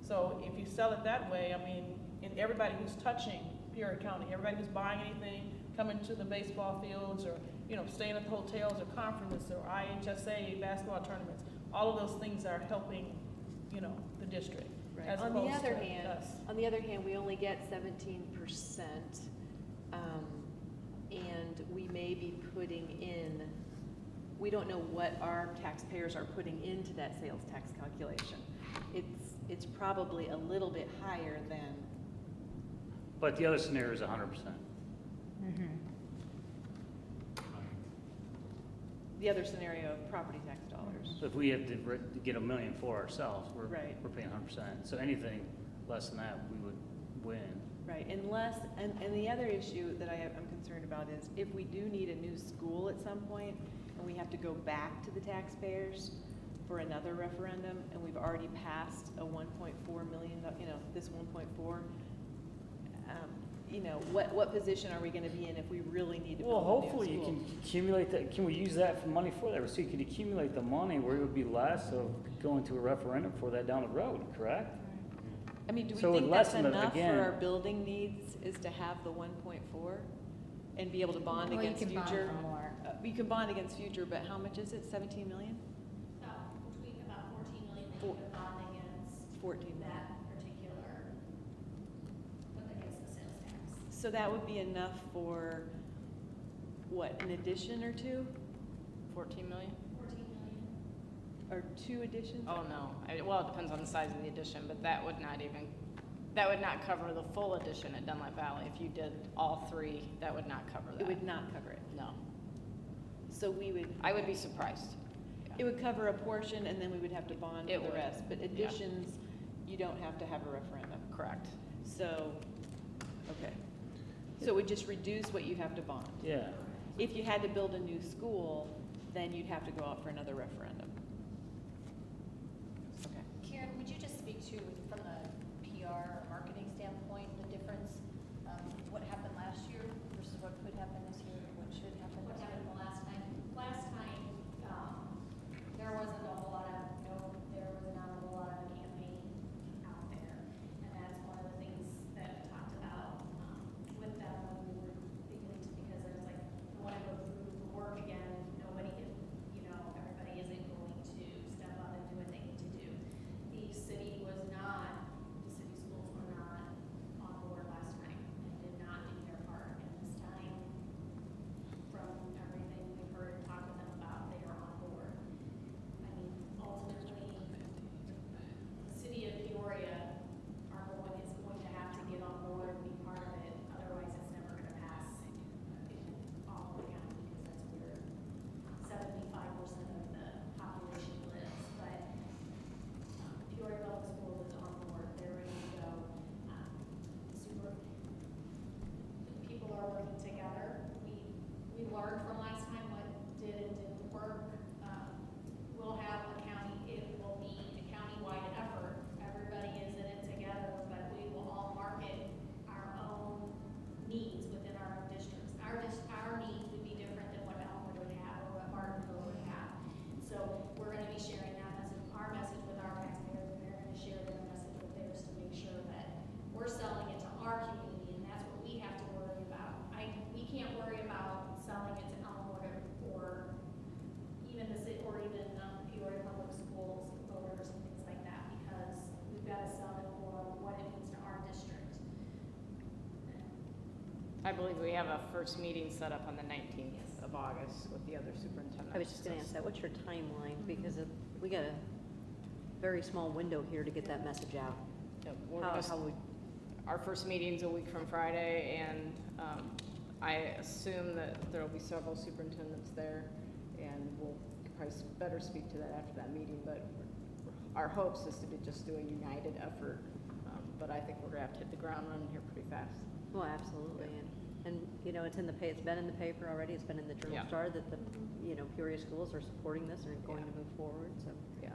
So if you sell it that way, I mean, and everybody who's touching Peoria County, everybody who's buying anything, coming to the baseball fields, or, you know, staying at the hotels or conferences or IHSA basketball tournaments, all of those things are helping, you know, the district. Right. As On the opposed other to hand, us. we only get 17%, and we may be putting in, we don't know what our taxpayers are putting into that sales tax calculation. It's probably a little bit higher than. But the other scenario is 100%. The other scenario of property tax dollars. So if we have to get $1 million for ourselves, we're Right. paying 100%. So anything less than that, we would win. Right, unless, and the other issue that I'm concerned about is if we do need a new school at some point and we have to go back to the taxpayers for another referendum, and we've already passed a 1.4 million, you know, this 1.4, you know, what position are we gonna be in if we really need to Well, build a new hopefully you school? can accumulate that. Can we use that for money for that? So you can accumulate the money where it would be less of going to a referendum for that down the road, correct? I mean, do we So it think that's lessen it enough for again. our building needs, is to have the 1.4? And be able to bond Well, you against can bond future? for more. You can bond against future, but how much is it, 17 million? Between about 14 million that you could bond against 14 million. that particular, against the sales tax. So that would be enough for, what, an addition or two? 14 million? 14 million. Or two additions? Oh, no. Well, it depends on the size of the addition, but that would not cover the full addition at Dunlap Valley. If you did all three, that would not cover that. It would not cover it. No. So we would. I would be surprised. It would cover a portion and then we would have to bond It for the would, rest. But yeah. additions, you don't have to have a referendum. Correct. So, okay. So it would just reduce what you have to bond. Yeah. If you had to build a new school, then you'd have to go out for another referendum. Okay. Karen, would you just speak to, from the PR or marketing standpoint, the difference, what happened last year versus what could happen this year, what should happen What this year? happened the last time? Last time, there wasn't a whole lot of, there was not a whole lot of campaign out there. And that's one of the things that we talked about, with them when we were beginning to, because there was like, we want to go through the work again. Nobody can, everybody isn't going to step up and do what they need to do. The city schools were not on board last time and did not do their part. And this time, from everything we've heard, talked with them about, they are on board. I mean, ultimately, the city of Peoria is going to have to get on board and be part of it, otherwise it's never gonna pass in all of the county, because that's where 75% of the population lives. But Peoria Public Schools is on board, they're ready to go. People are working together. We learned from last time what did and didn't work. We'll have it will be a county-wide effort. Everybody is in it together, but we will all market our own needs within our own districts. Our needs would be different than what Elmwood would have or what Martinville would have. So we're gonna be sharing our message with our taxpayers, and they're gonna share their message with theirs to make sure that we're selling it to our community, and that's what we have to worry about. We can't worry about selling it to Elmwood or even the city, or even Peoria Public Schools voters and things like that, because we've got to sell it for what it means to our district. I believe we have a first meeting set up on the 19th of August with the other superintendents. I was just gonna ask that, what's your timeline? Because we got a very small window here to get that message out. Yep, our first meeting's a week from Friday, and I assume that there'll be several superintendents there, and we'll probably better speak to that after that meeting, but our hopes is to just do a united effort but I think we're gonna have to hit the ground running here pretty fast. Well, absolutely, and, you know, it's in the it's been in the paper already, it's been in the Journal Yeah. Star that the, you know, Peoria schools are supporting this and are going to move forward, so. Yeah.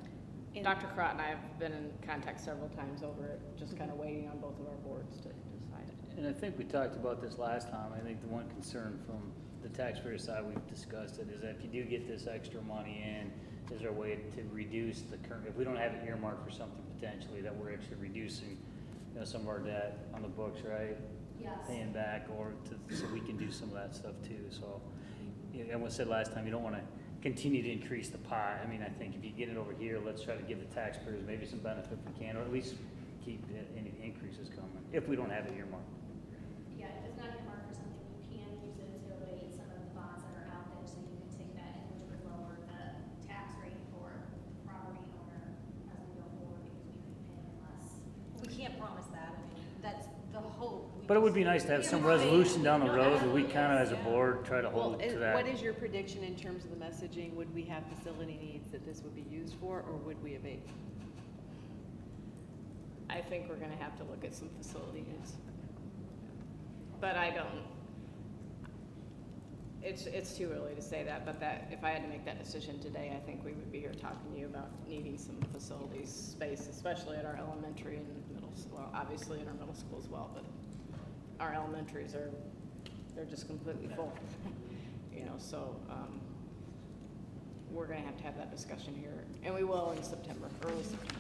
And- Dr. Crott and I have been in contact several times over it, just kind of waiting on both of our boards to decide. And I think we talked about this last time. I think the one concern from the taxpayer side, we've discussed it, is that if you do get this extra money in, is there a way to reduce the current, if we don't have it earmarked for something potentially, that we're actually reducing, you know, some of our debt on the books, right? Yes. Paying back, or to, so we can do some of that stuff too, so. You know, everyone said last time, you don't wanna continue to increase the pie. I mean, I think if you get it over here, let's try to give the taxpayers maybe some benefit if we can, or at least keep any increases coming, if we don't have it earmarked. Yeah, if it's not earmarked for something, you can use it to abate some of the bonds that are out there, so you can take that and which would lower the tax rate for the property owner as we go forward, because we could be paying less. We can't promise that, I mean, that's the hope. But it would be nice to have some resolution down the road that we kind of, as a board, try to Well, hold to that. what is your prediction in terms of the messaging? Would we have facility needs that this would be used for, or would we abate? I think we're gonna have to look at some facility needs. But I don't, it's too early to say that, but that, if I had to make that decision today, I think we would be here talking to you about needing some facilities space, especially at our elementary and middle, well, obviously in our middle school as well, but our elementaries are, they're just completely full. You know, so, we're gonna have that discussion here, and we will in September, early September.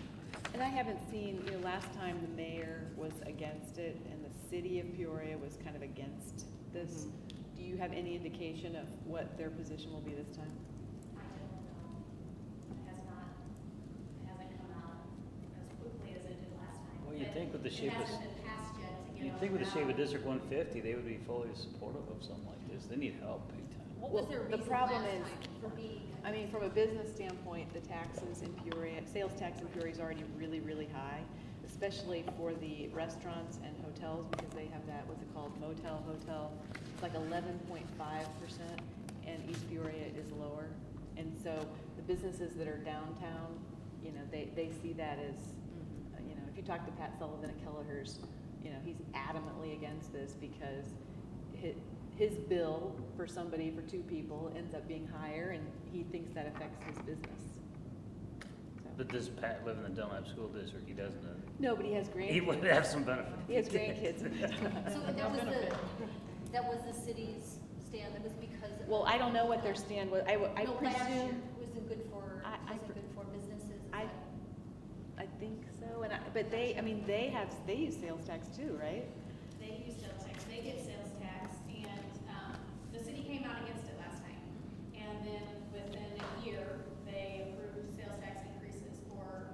And I haven't seen, you know, last time the mayor was against it and the city of Peoria was kind of against this. Do you have any indication of what their position will be this time? I don't know. It hasn't come out as quickly as it did last time. Well, you'd But think with the shape of, it hasn't been passed yet to get you'd on think with the shape of ballot. District 150, they would be fully supportive of something like this. They need help big time. What was their The reason problem last is, time for being? I mean, from a business standpoint, the taxes in Peoria, sales tax in Peoria is already really, really high, especially for the restaurants and hotels, because they have that, what's it called, motel, hotel. It's like 11.5%, and East Peoria is lower. And so the businesses that are downtown, you know, they see that as, you know, if you talk to Pat Sullivan at Kelleher's, you know, he's adamantly against this because his bill for somebody, for two people, ends up being higher, and he thinks that affects his business. So. But does Pat live in the Dunlap School District? He doesn't. No, but he has grandkids. He would have some benefit. He has grandkids. So that was the city's stand, that was because. Well, I don't know what their stand was. I No, last year presume, wasn't good for, wasn't good for businesses. Is I- that- I think so, but they use sales tax too, right? They use sales tax, they get sales tax, and, the city came out against it last time. And then within a year, they approved sales tax increases for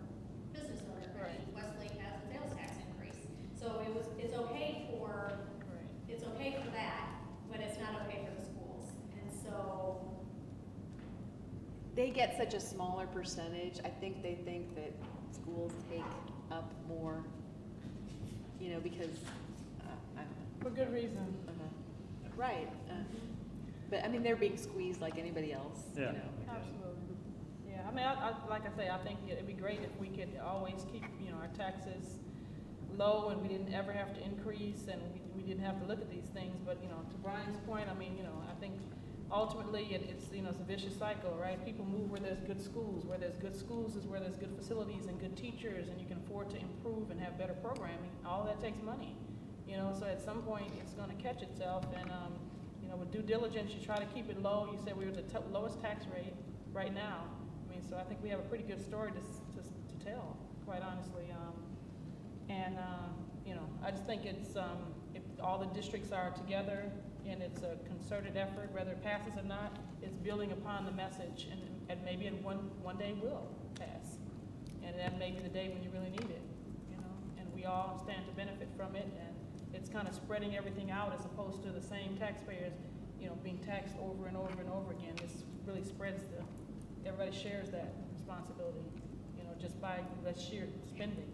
business owners. I mean, Westlake has a sales tax increase. So it's okay for, it's okay for that, but it's not okay for the schools. And so, They get such a smaller percentage. I think they think that schools take up more, you know, because, I don't know. For good reason. Right. But I mean, they're being squeezed like anybody else, you Yeah. know. Absolutely. Yeah, I mean, like I say, I think it'd be great if we could always keep, you know, our taxes low and we didn't ever have to increase and we didn't have to look at these things. But, you know, to Brian's point, I mean, you know, I think ultimately it's, you know, it's a vicious cycle, right? People move where there's good schools. Where there's good schools is where there's good facilities and good teachers and you can afford to improve and have better programming. All that takes money, you know, so at some point it's gonna catch itself and, you know, with due diligence, you try to keep it low. You said we were the lowest tax rate right now. I mean, so I think we have a pretty good story to tell, quite honestly. You know, I just think it's, if all the districts are together and it's a concerted effort, whether it passes or not, it's building upon the message and maybe it one day will pass. And that may be the day when you really need it, you know, and we all stand to benefit from it and it's kind of spreading everything out as opposed to the same taxpayers, you know, being taxed over and over and over again. This really spreads everybody shares that responsibility, you know, just by the sheer spending.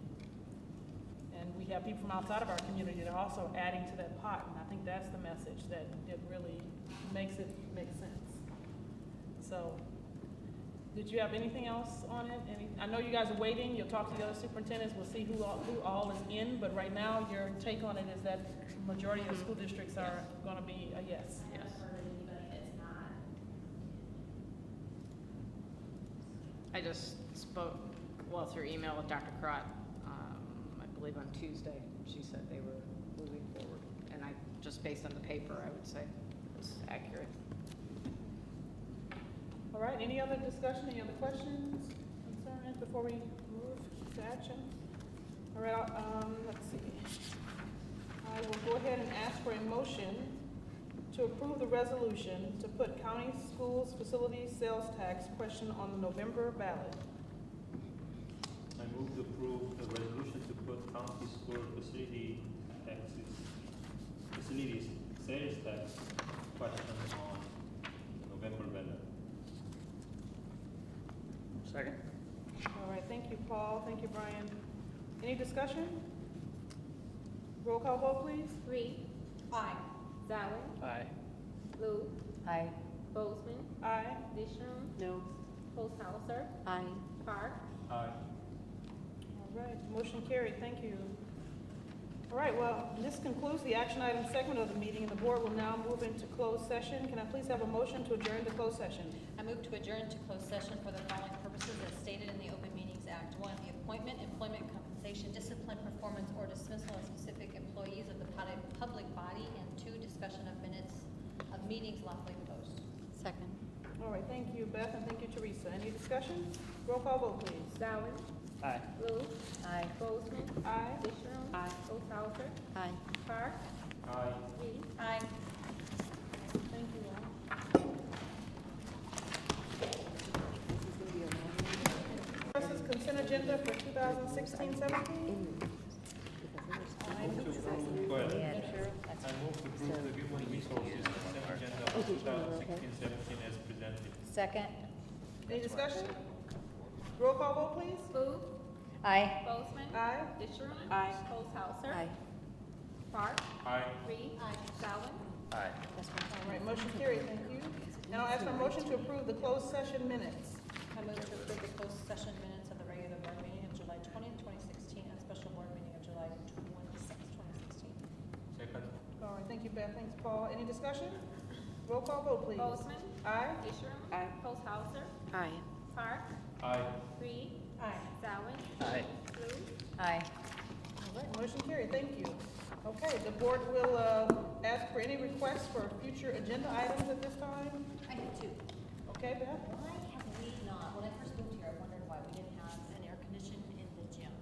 And we have people from outside of our community that are also adding to that pot, and I think that's the message that really makes it make sense. So, Did you have anything else on it? I know you guys are waiting, you'll talk to the other superintendents, we'll see who all is in, but right now, your take on it is that majority of school districts are gonna be a yes. Yes. I just spoke, well, through email with Dr. Crott, I believe on Tuesday. She said they were moving forward. And just based on the paper, I would say it's accurate. All right, any other discussion, any other questions, concerns before we move to action? All right, let's see. I will go ahead and ask for a motion to approve the resolution to put county schools facilities sales tax question on the November ballot. I move to approve the resolution to put county school facilities sales tax question on November ballot. Second? All right, thank you, Paul. Thank you, Brian. Any discussion? Roll call vote, please. Reed, Aye. Zawin, Aye. Flu, Aye. Bozeman, Aye. Disharum, No. Posthauser, Aye. Park, Aye. All right, motion carried, thank you. All right, well, this concludes the action item segment of the meeting, and the board will now move into closed session. Can I please have a motion to adjourn to closed session? I move to adjourn to closed session for the following purposes as stated in the Open Meetings Act. 1, the appointment, employment, compensation, discipline, performance, or dismissal of specific employees of the public body, and 2, discussion of minutes of meetings lawfully posted. Second. All right, thank you, Beth, and thank you, Teresa. Any discussion? Roll call vote, please. Zawin, Aye. Flu, Aye. Bozeman, Aye. Disharum, Posthauser, Aye. Park, Aye. Reed. Aye. Thank you all. Versus consent agenda for 2016-17? I move to approve, go ahead. I move to approve the human resources consent agenda for 2016-17 as presented. Second. Any discussion? Roll call vote, please. Flu, Aye. Bozeman, Aye. Disharum, Aye. Posthauser, Aye. Park, Aye. Reed, Zawin, Aye. All right, motion carried, thank you. Now I'll ask for a motion to approve the closed session minutes. I move to approve the closed session minutes of the regular board meeting of July 20th, 2016, and special board meeting of July 26th, 2016. Second. All right, thank you, Beth. Thanks, Paul. Any discussion? Roll call vote, please. Bozeman, Aye. Disharum, Posthauser, Aye. Park, Aye. Reed, Aye. Zawin, Aye. Flu, Aye. All right, motion carried, thank you. Okay, the board will ask for any requests for future agenda items at this time. I have 2. Okay, Beth? Why have we not, when I first moved here, I wondered why we didn't have an air condition in the gym.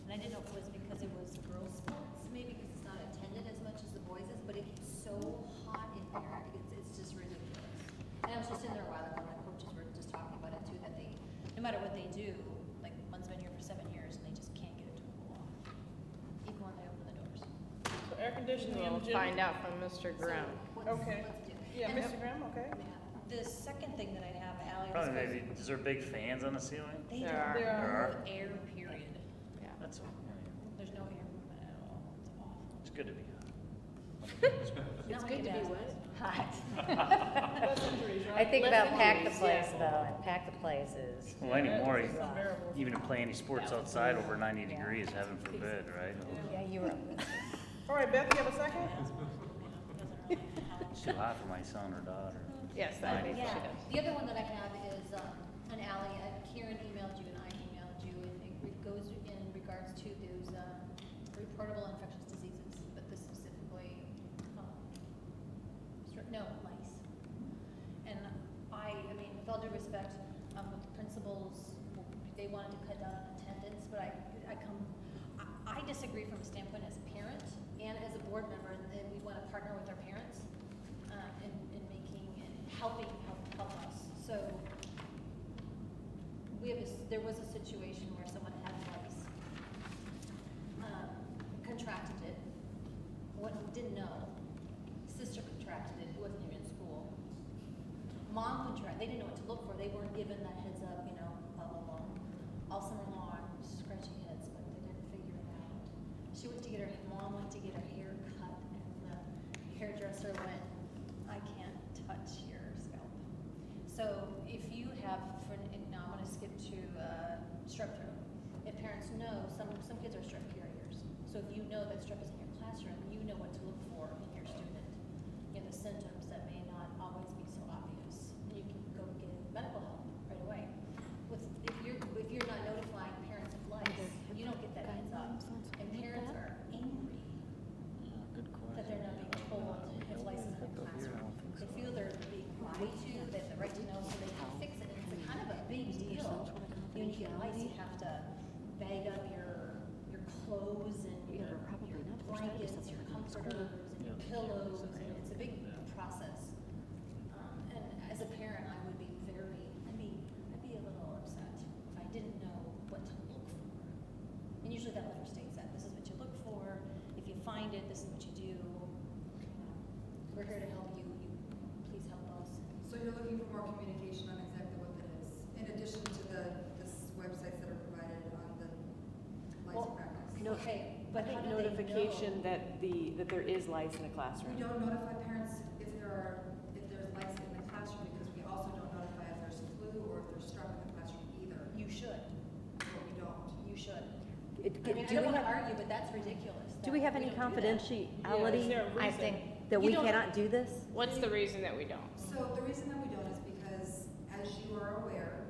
And I didn't know if it was because it was girls' sports, maybe because it's not attended as much as the boys' is, but it gets so hot in there, it's just ridiculous. And I was just in there a while ago, and the coaches were just talking about it too, that they, no matter what they do, like, one's been here for 7 years, and they just can't get it to cool off, even when they open the doors. So air conditioning in We'll the gym? find out from Mr. Grimm. Okay. Let's do. Yeah, And Mr. Graham, okay. the second thing that I have, Ally, Probably was maybe, is there big fans on the ceiling? they There don't are. There are. move air, period. Yeah. That's, There's no air movement at all. It's awful. it's good to be hot. It's good to be what? Hot. Less injuries, I right? think Less about pack the injuries, place yeah. though, and pack the place is. Well, anymore, It's unbearable. even to play any sports outside over 90 degrees, heaven forbid, right? Yeah, you were. All right, Beth, you have a second? It's too hot for my son or daughter. Yes, I think she Yeah, does. the other one that I have is, an Ally, Karen emailed you and I emailed you, and it goes in regards to those, reportable infectious diseases, but this specifically, mice. And I mean, with all due respect, with the principals, they wanted to cut down on attendance, but I disagree from a standpoint as a parent and as a board member, that we want to partner with our parents, in making and helping help us. So, there was a situation where someone had lice, contracted it, didn't know, sister contracted it, who wasn't even in school. Mom contracted, they didn't know what to look for, they weren't given that heads up, blah, blah, blah. All summer long, scratching heads, but they didn't figure it out. Mom went to get her hair cut, and the hairdresser went, I can't touch your scalp. So if you have, want to skip to strep throat. If parents know, some kids are strep carriers. So if you know that strep is in your classroom, you know what to look for in your student. You know, the symptoms that may not always be so obvious. You can go get medical help right away. If you're not notifying parents of lice, you don't get that heads up. And parents are angry that they're not being told if lice is in the classroom. They feel they're being lied to, they have the right to know, so they can fix it. And it's a kind of a big deal. When you get lice, you have to bag up your clothes and your blankets, your comforters, and your pillows, and it's a big process. And as a parent, I would be I'd be a little upset if I didn't know what to look for. And usually that letter states that, this is what you look for, if you find it, this is what you do. We're here to help you, please help us. So you're looking for more communication on exactly what that is, in addition to the websites that are provided on the lice practice? Okay, I but think how do they notification know? that there is lice in the classroom. We don't notify parents if there's lice in the classroom, because we also don't notify if there's flu or if there's strep in the classroom either. You should, But we don't. you should. It- I mean, I do don't we want to have- argue, but that's ridiculous. Do we have any don't do that. confidentiality, there a I reason? think, that You we don't- cannot do this? What's the reason that we don't? So the reason that we don't is because, as you are aware,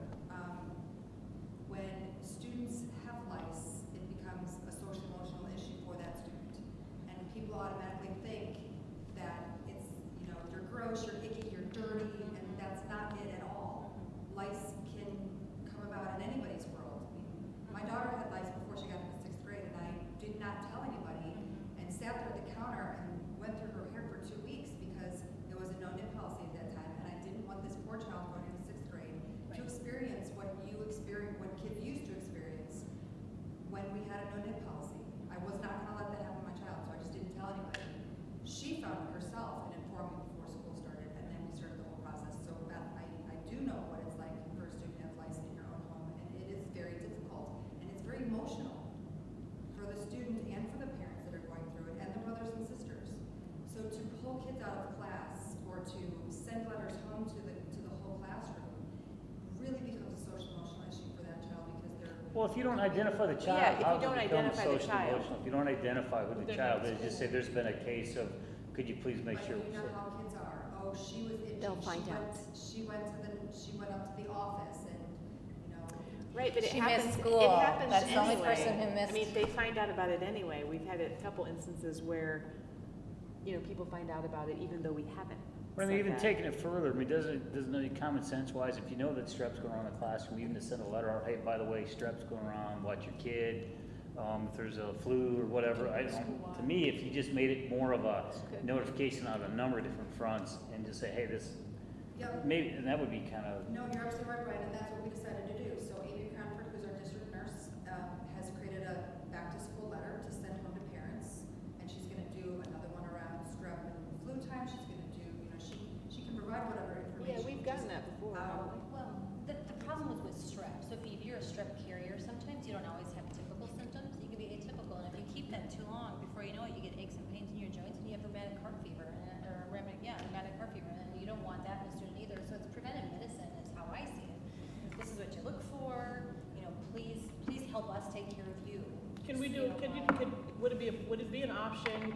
when students have lice, it becomes a social emotional issue for that student. And people automatically think that it's, you're gross, you're icky, you're dirty, and that's not it at all. Lice can come about in anybody's world. I mean, my daughter had lice before she got into 6th grade, and I did not tell anybody, and sat there at the counter and went through her hair for 2 weeks because there was a no-nip policy at that time, and I didn't want this poor child going into 6th grade to experience what kids used to experience when we had a no-nip policy. I was not going to let that happen to my child, so I just didn't tell anybody. She found it herself and informed me before school started, and then we started the whole process. So Beth, I do know what it's like for a student to have lice in your own home, and it is very difficult, and it's very emotional for the student and for the parents that are going through it, and the brothers and sisters. So to pull kids out of class or to send letters home to the whole classroom really becomes a social emotional issue for that child, because they're. Well, if you don't identify the child, Yeah, if how you don't does it become identify the social child. emotional? If you don't identify who the child is, just say there's been a case of, could you please make sure? But you know how kids are. Oh, she was itchy. They'll find out. She went up to the office and, Right, but it She happens. missed school. It happens That's the only anyway. person who missed. I mean, they find out about it anyway. We've had a couple instances where, people find out about it even though we haven't. I mean, said even that. taking it further, I mean, doesn't it common sense wise, if you know that strep's going on in the classroom, even to send a letter out, hey, by the way, strep's going around, watch your kid, if there's a flu or whatever, to me, if you just made it more of a notification on a number of different fronts and just say, hey, this, Yep. maybe, and that would be kind of, No, you're absolutely right, Brian, and that's what we decided to do. So Amy Cranford, who's our district nurse, has created a back-to-school letter to send home to parents, and she's gonna do another one around strep and flu time. She's gonna do, she can provide whatever information. Yeah, we've gotten that before. Well, the problem was with strep. So if you're a strep carrier, sometimes you don't always have typical symptoms. You can be atypical, and if you keep that too long, before you know it, you get aches and pains in your joints, and you have rheumatic heart fever, rheumatic heart fever, and you don't want that in a student either. So it's preventive medicine is how I see it. This is what you look for. Please help us take care of you. Can we do, would it be an option,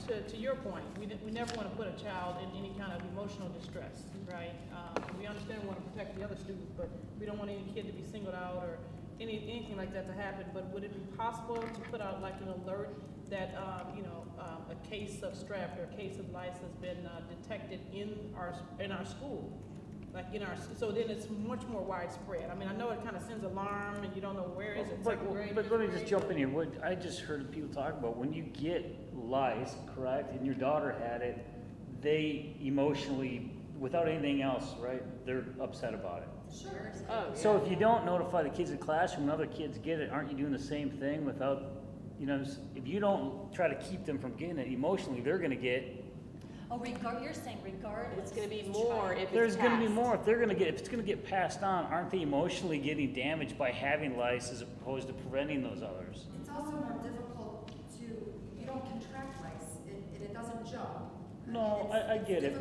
to your point, we never want to put a child in any kind of emotional distress, right? We understand we want to protect the other students, but we don't want any kid to be singled out or anything like that to happen, but would it be possible to put out like an alert that, a case of strep or a case of lice has been detected in our school? Like so then it's much more widespread. I mean, I know it kind of sends alarm and you don't know where is it, second grade? but let me just jump in here, what I just heard people talk about, when you get lice, correct, and your daughter had it, they emotionally, without anything else, right, they're upset about it. Sure. Oh, So if you don't notify the kids in the classroom and other kids get it, aren't you doing the same thing without, if you don't try to keep them from getting it emotionally, they're gonna get, Oh, you're saying regardless. It's gonna be it's more tried. if it's there's gonna be passed. more, if it's gonna get passed on, aren't they emotionally getting damaged by having lice as opposed to preventing those others? It's also more difficult you don't contract lice, it doesn't jump. No, I get it.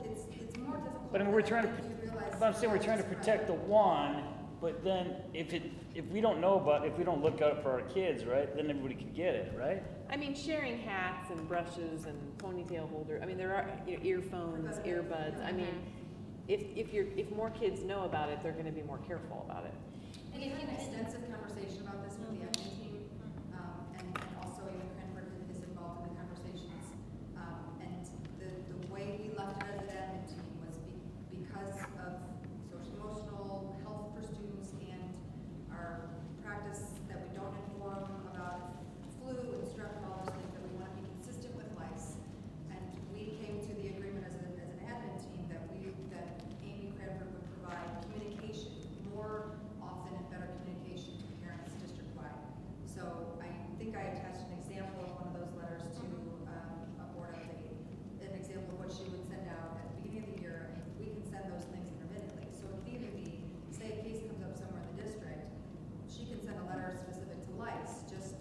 It's more difficult. But I mean, we're trying to, than you realize. but I'm saying we're trying to protect the one but then if we don't know about, if we don't look out for our kids, right, then everybody can get it, right? I mean, sharing hats and brushes and ponytail holder, I mean, there are earphones, earbuds, I mean, if more kids know about it, they're gonna be more careful about it. We had an extensive conversation about this with the admin team, and also even Cranford is involved in the conversations. And the way we left it as an admin team was because of social emotional health for students and our practice that we don't inform about flu and strep and all those things, that we want to be consistent with lice. And we came to the agreement as an admin team that Amy Cranford would provide communication, more often and better communication to parents district-wide. So I think I attached an example of one of those letters to a board update, an example of what she would send out at the beginning of the year. And we can send those things intermittently. So it could either be, say a case comes up somewhere in the district, she can send a letter specific to lice, just,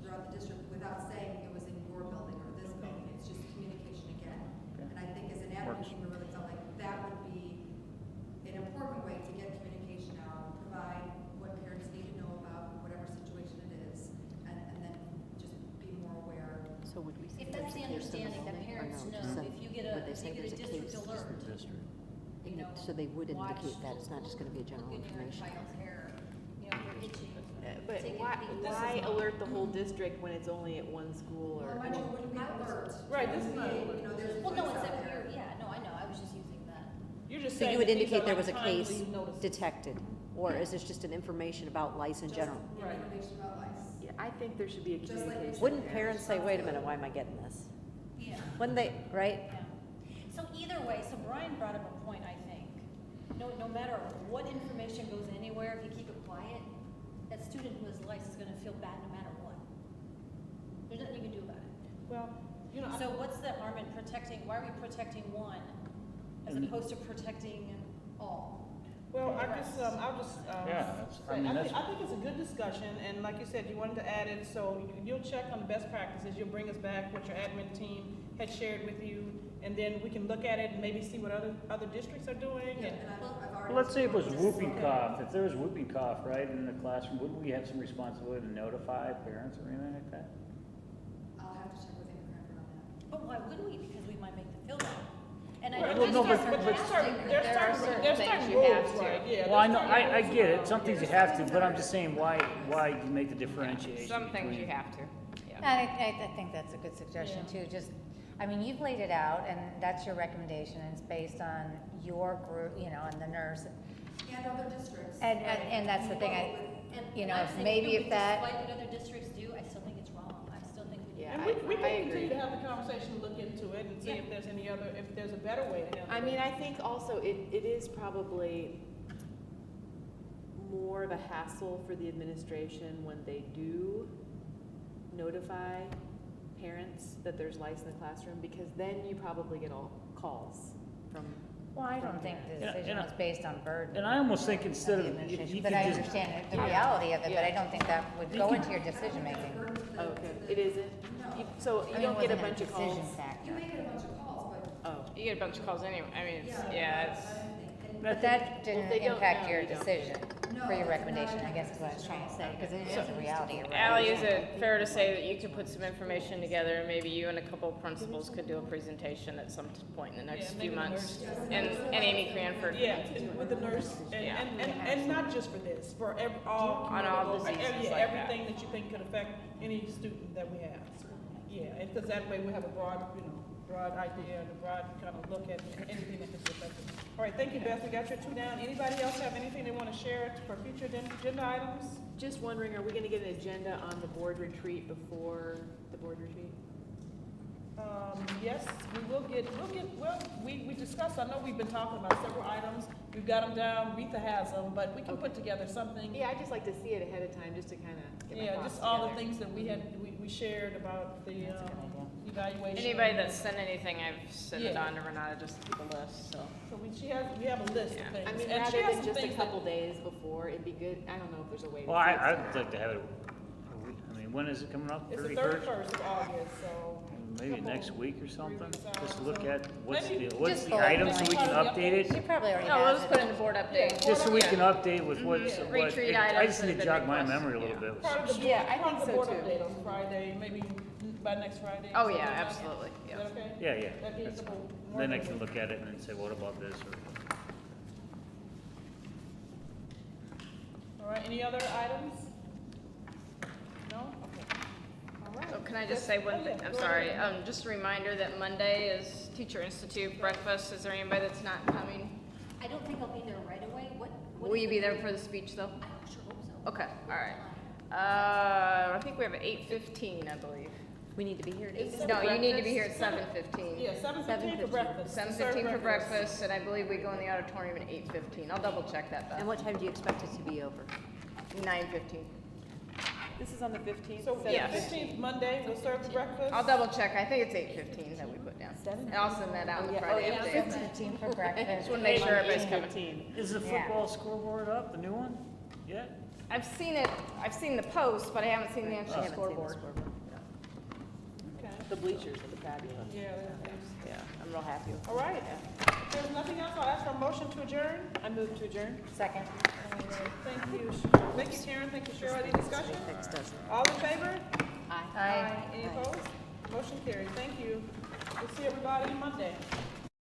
throughout the district without saying it was in your building or this building. It's just communication again. And I think as an admin team, we really felt like that would be an important way to get communication out, provide what parents need to know about whatever situation it is, and then just be more aware. So would we say If that's the understanding, that parents know, if you get a, would they if say you get a there's a district case? alert, you know, So they would watch, indicate that, it's not just gonna be a general look in your information. child's hair, if they're itchy. But Take it why, easy. why alert the whole district when it's only at one school or? Well, when we alert. Right, this is not when alert. there's Well, no, voice it's out that there. weird, yeah, no, I know, I was just using that. You're just So saying you would that these indicate are there was a like case timely notices. detected, or is this just an information about lice in Just general? Right. information about lice. Yeah, I think there should be a Just like communication. Wouldn't parents say, wait a minute, why am I getting this? Yeah. Wouldn't they, right? Yeah. So either way, so Brian brought up a point, I think. No matter what information goes anywhere, if you keep it quiet, that student who has lice is gonna feel bad no matter what. There's nothing you can do about it. Well, So what's the harm in protecting, why are we protecting one as opposed to protecting all? Well, I'll just, Yeah, that's- I say, mean, that's- I think it's a good discussion, and like you said, you wanted to add it, so you'll check on the best practices, you'll bring us back what your admin team had shared with you, and then we can look at it and maybe see what other districts are doing, Yeah, and, and I've already. Well, let's say it was whooping cough, if there was whooping cough, right, in the classroom, wouldn't we have some responsibility to notify parents or anything like that? I'll have to check with Amy Cranford on that. But why wouldn't we? Because we might make them feel bad. And I Right, know well, no, these but- guys are but there's certain- fantastic. there's There are certain there's things certain you have rules, to. right, yeah. Well, I there's know, certain I rules get it, about- some things you have to, but I'm just saying, why do you make the differentiation? Some things you between- have to, yeah. I think that's a good suggestion too, just, I mean, you've laid it out and that's your recommendation and it's based on your group, and the nurse. And other districts. And that's the thing, And if I'm saying maybe too, if that. Despite what other districts do, I still think it's wrong. I still think we. Yeah, And we I can continue agree. to have the conversation, look into it, and see if there's if there's a better way to handle it. I mean, I think also it is probably more of a hassle for the administration when they do notify parents that there's lice in the classroom, because then you probably get all calls from. Well, I don't think the And I- decision and I- was based on burden. And I almost think instead of the of, if administration, you but could I just, understand the reality of it, but I don't think that would go into your decision making. Okay, it isn't? No. So I you mean, don't it get a wasn't bunch of calls? decision factor. You may get a bunch of calls, but. Oh, You get a bunch of calls anyway, I mean, it's, And But that didn't they don't impact know, your you don't. decision for your No, recommendation, I not guess is what I was trying to say, because it is So- a reality. of Ally, it. is it fair to say that you could put some information together, and maybe you and a couple of principals could do a presentation at some point in the next Yeah, few maybe the months? nurse. And Amy Cranford? Yeah, and with the nurse, Yeah. and not just for this, for all. On all communicable- diseases yeah, like that. everything that you think could affect any student that we have. Yeah, and because that way we have a broad idea and a broad kind of look at anything that could be affected. All right, thank you, Beth, we got your two down. Anybody else have anything they want to share for future agenda items? just wondering, are we gonna get an agenda on the board retreat before the board retreat? Yes, we discussed, I know we've been talking about several items, we've got them down, Retha has them, but we can put together something. Yeah, I'd just like to see it ahead of time, just to kinda get my Yeah, thoughts just all the together. things that we shared about the, evaluation. Anybody that's sent anything, I've sent it Yeah. on to Renata, just to keep a list, so. So we have a list of Yeah. things. I mean, and she rather has than some just a things that- couple days before, it'd be good, I don't know if there's a way to. well, say it I'd like to have it, I mean, when is it coming up? It's the 31st? 31st of August, so. maybe next week or something, just look at what's Maybe the, what's just the bullet item so points. we can update it. She probably already No, we'll has just it. put in the board update. Just so we can update with what's, Yeah. what, Retreat I items just that need have to been jog my requested. memory a little Yeah. bit. Part of the, Yeah, I part think of the so board too. update on Friday, maybe by next Friday. Oh, something yeah, like that. absolutely, Is yeah. that okay? Yeah, yeah, That'd be that's simple. fine. Then I can look at it and then say, what about this, or, All right, any other items? No? Okay. All right. So can I just say one thing? I'm Go sorry. ahead. Just a reminder that Monday is Teacher Institute breakfast. Is there anybody that's not coming? I don't think I'll be there right away. What Will is you the be there date? for the speech though? I sure hope so. Okay, all right. I think we have 8:15, I believe. We need to be here at It's 8. No, you need to be here at breakfast. 7:15. Yeah, 7:15 for breakfast. 7:15 for breakfast, and I believe we go in the auditorium at 8:15. I'll double check that, And Beth. what time do you expect it to be over? 9:15. This is on the 15th? So, Yeah. yeah, 15th Monday, we'll serve the breakfast. I'll double check. I think it's 8:15 that we put down. And I'll send that out on Friday. Yeah, update. 15 for breakfast. Just want to make sure everybody's coming. is the football scoreboard up, the new one, yet? I've seen it, I've seen the post, but I haven't seen the I actual haven't seen the scoreboard. scoreboard. Okay. The bleachers are fabulous. Yeah, they're- Yeah, I'm real happy with it. all right. If there's nothing else, I'll ask for a motion to adjourn. I move to adjourn. Second. All right, thank you. Thank you, Karen. Thank you, Cheryl. Any discussion? Text doesn't. All in favor? Aye. Any opposed? Motion carried. Thank you. We'll see everybody Monday.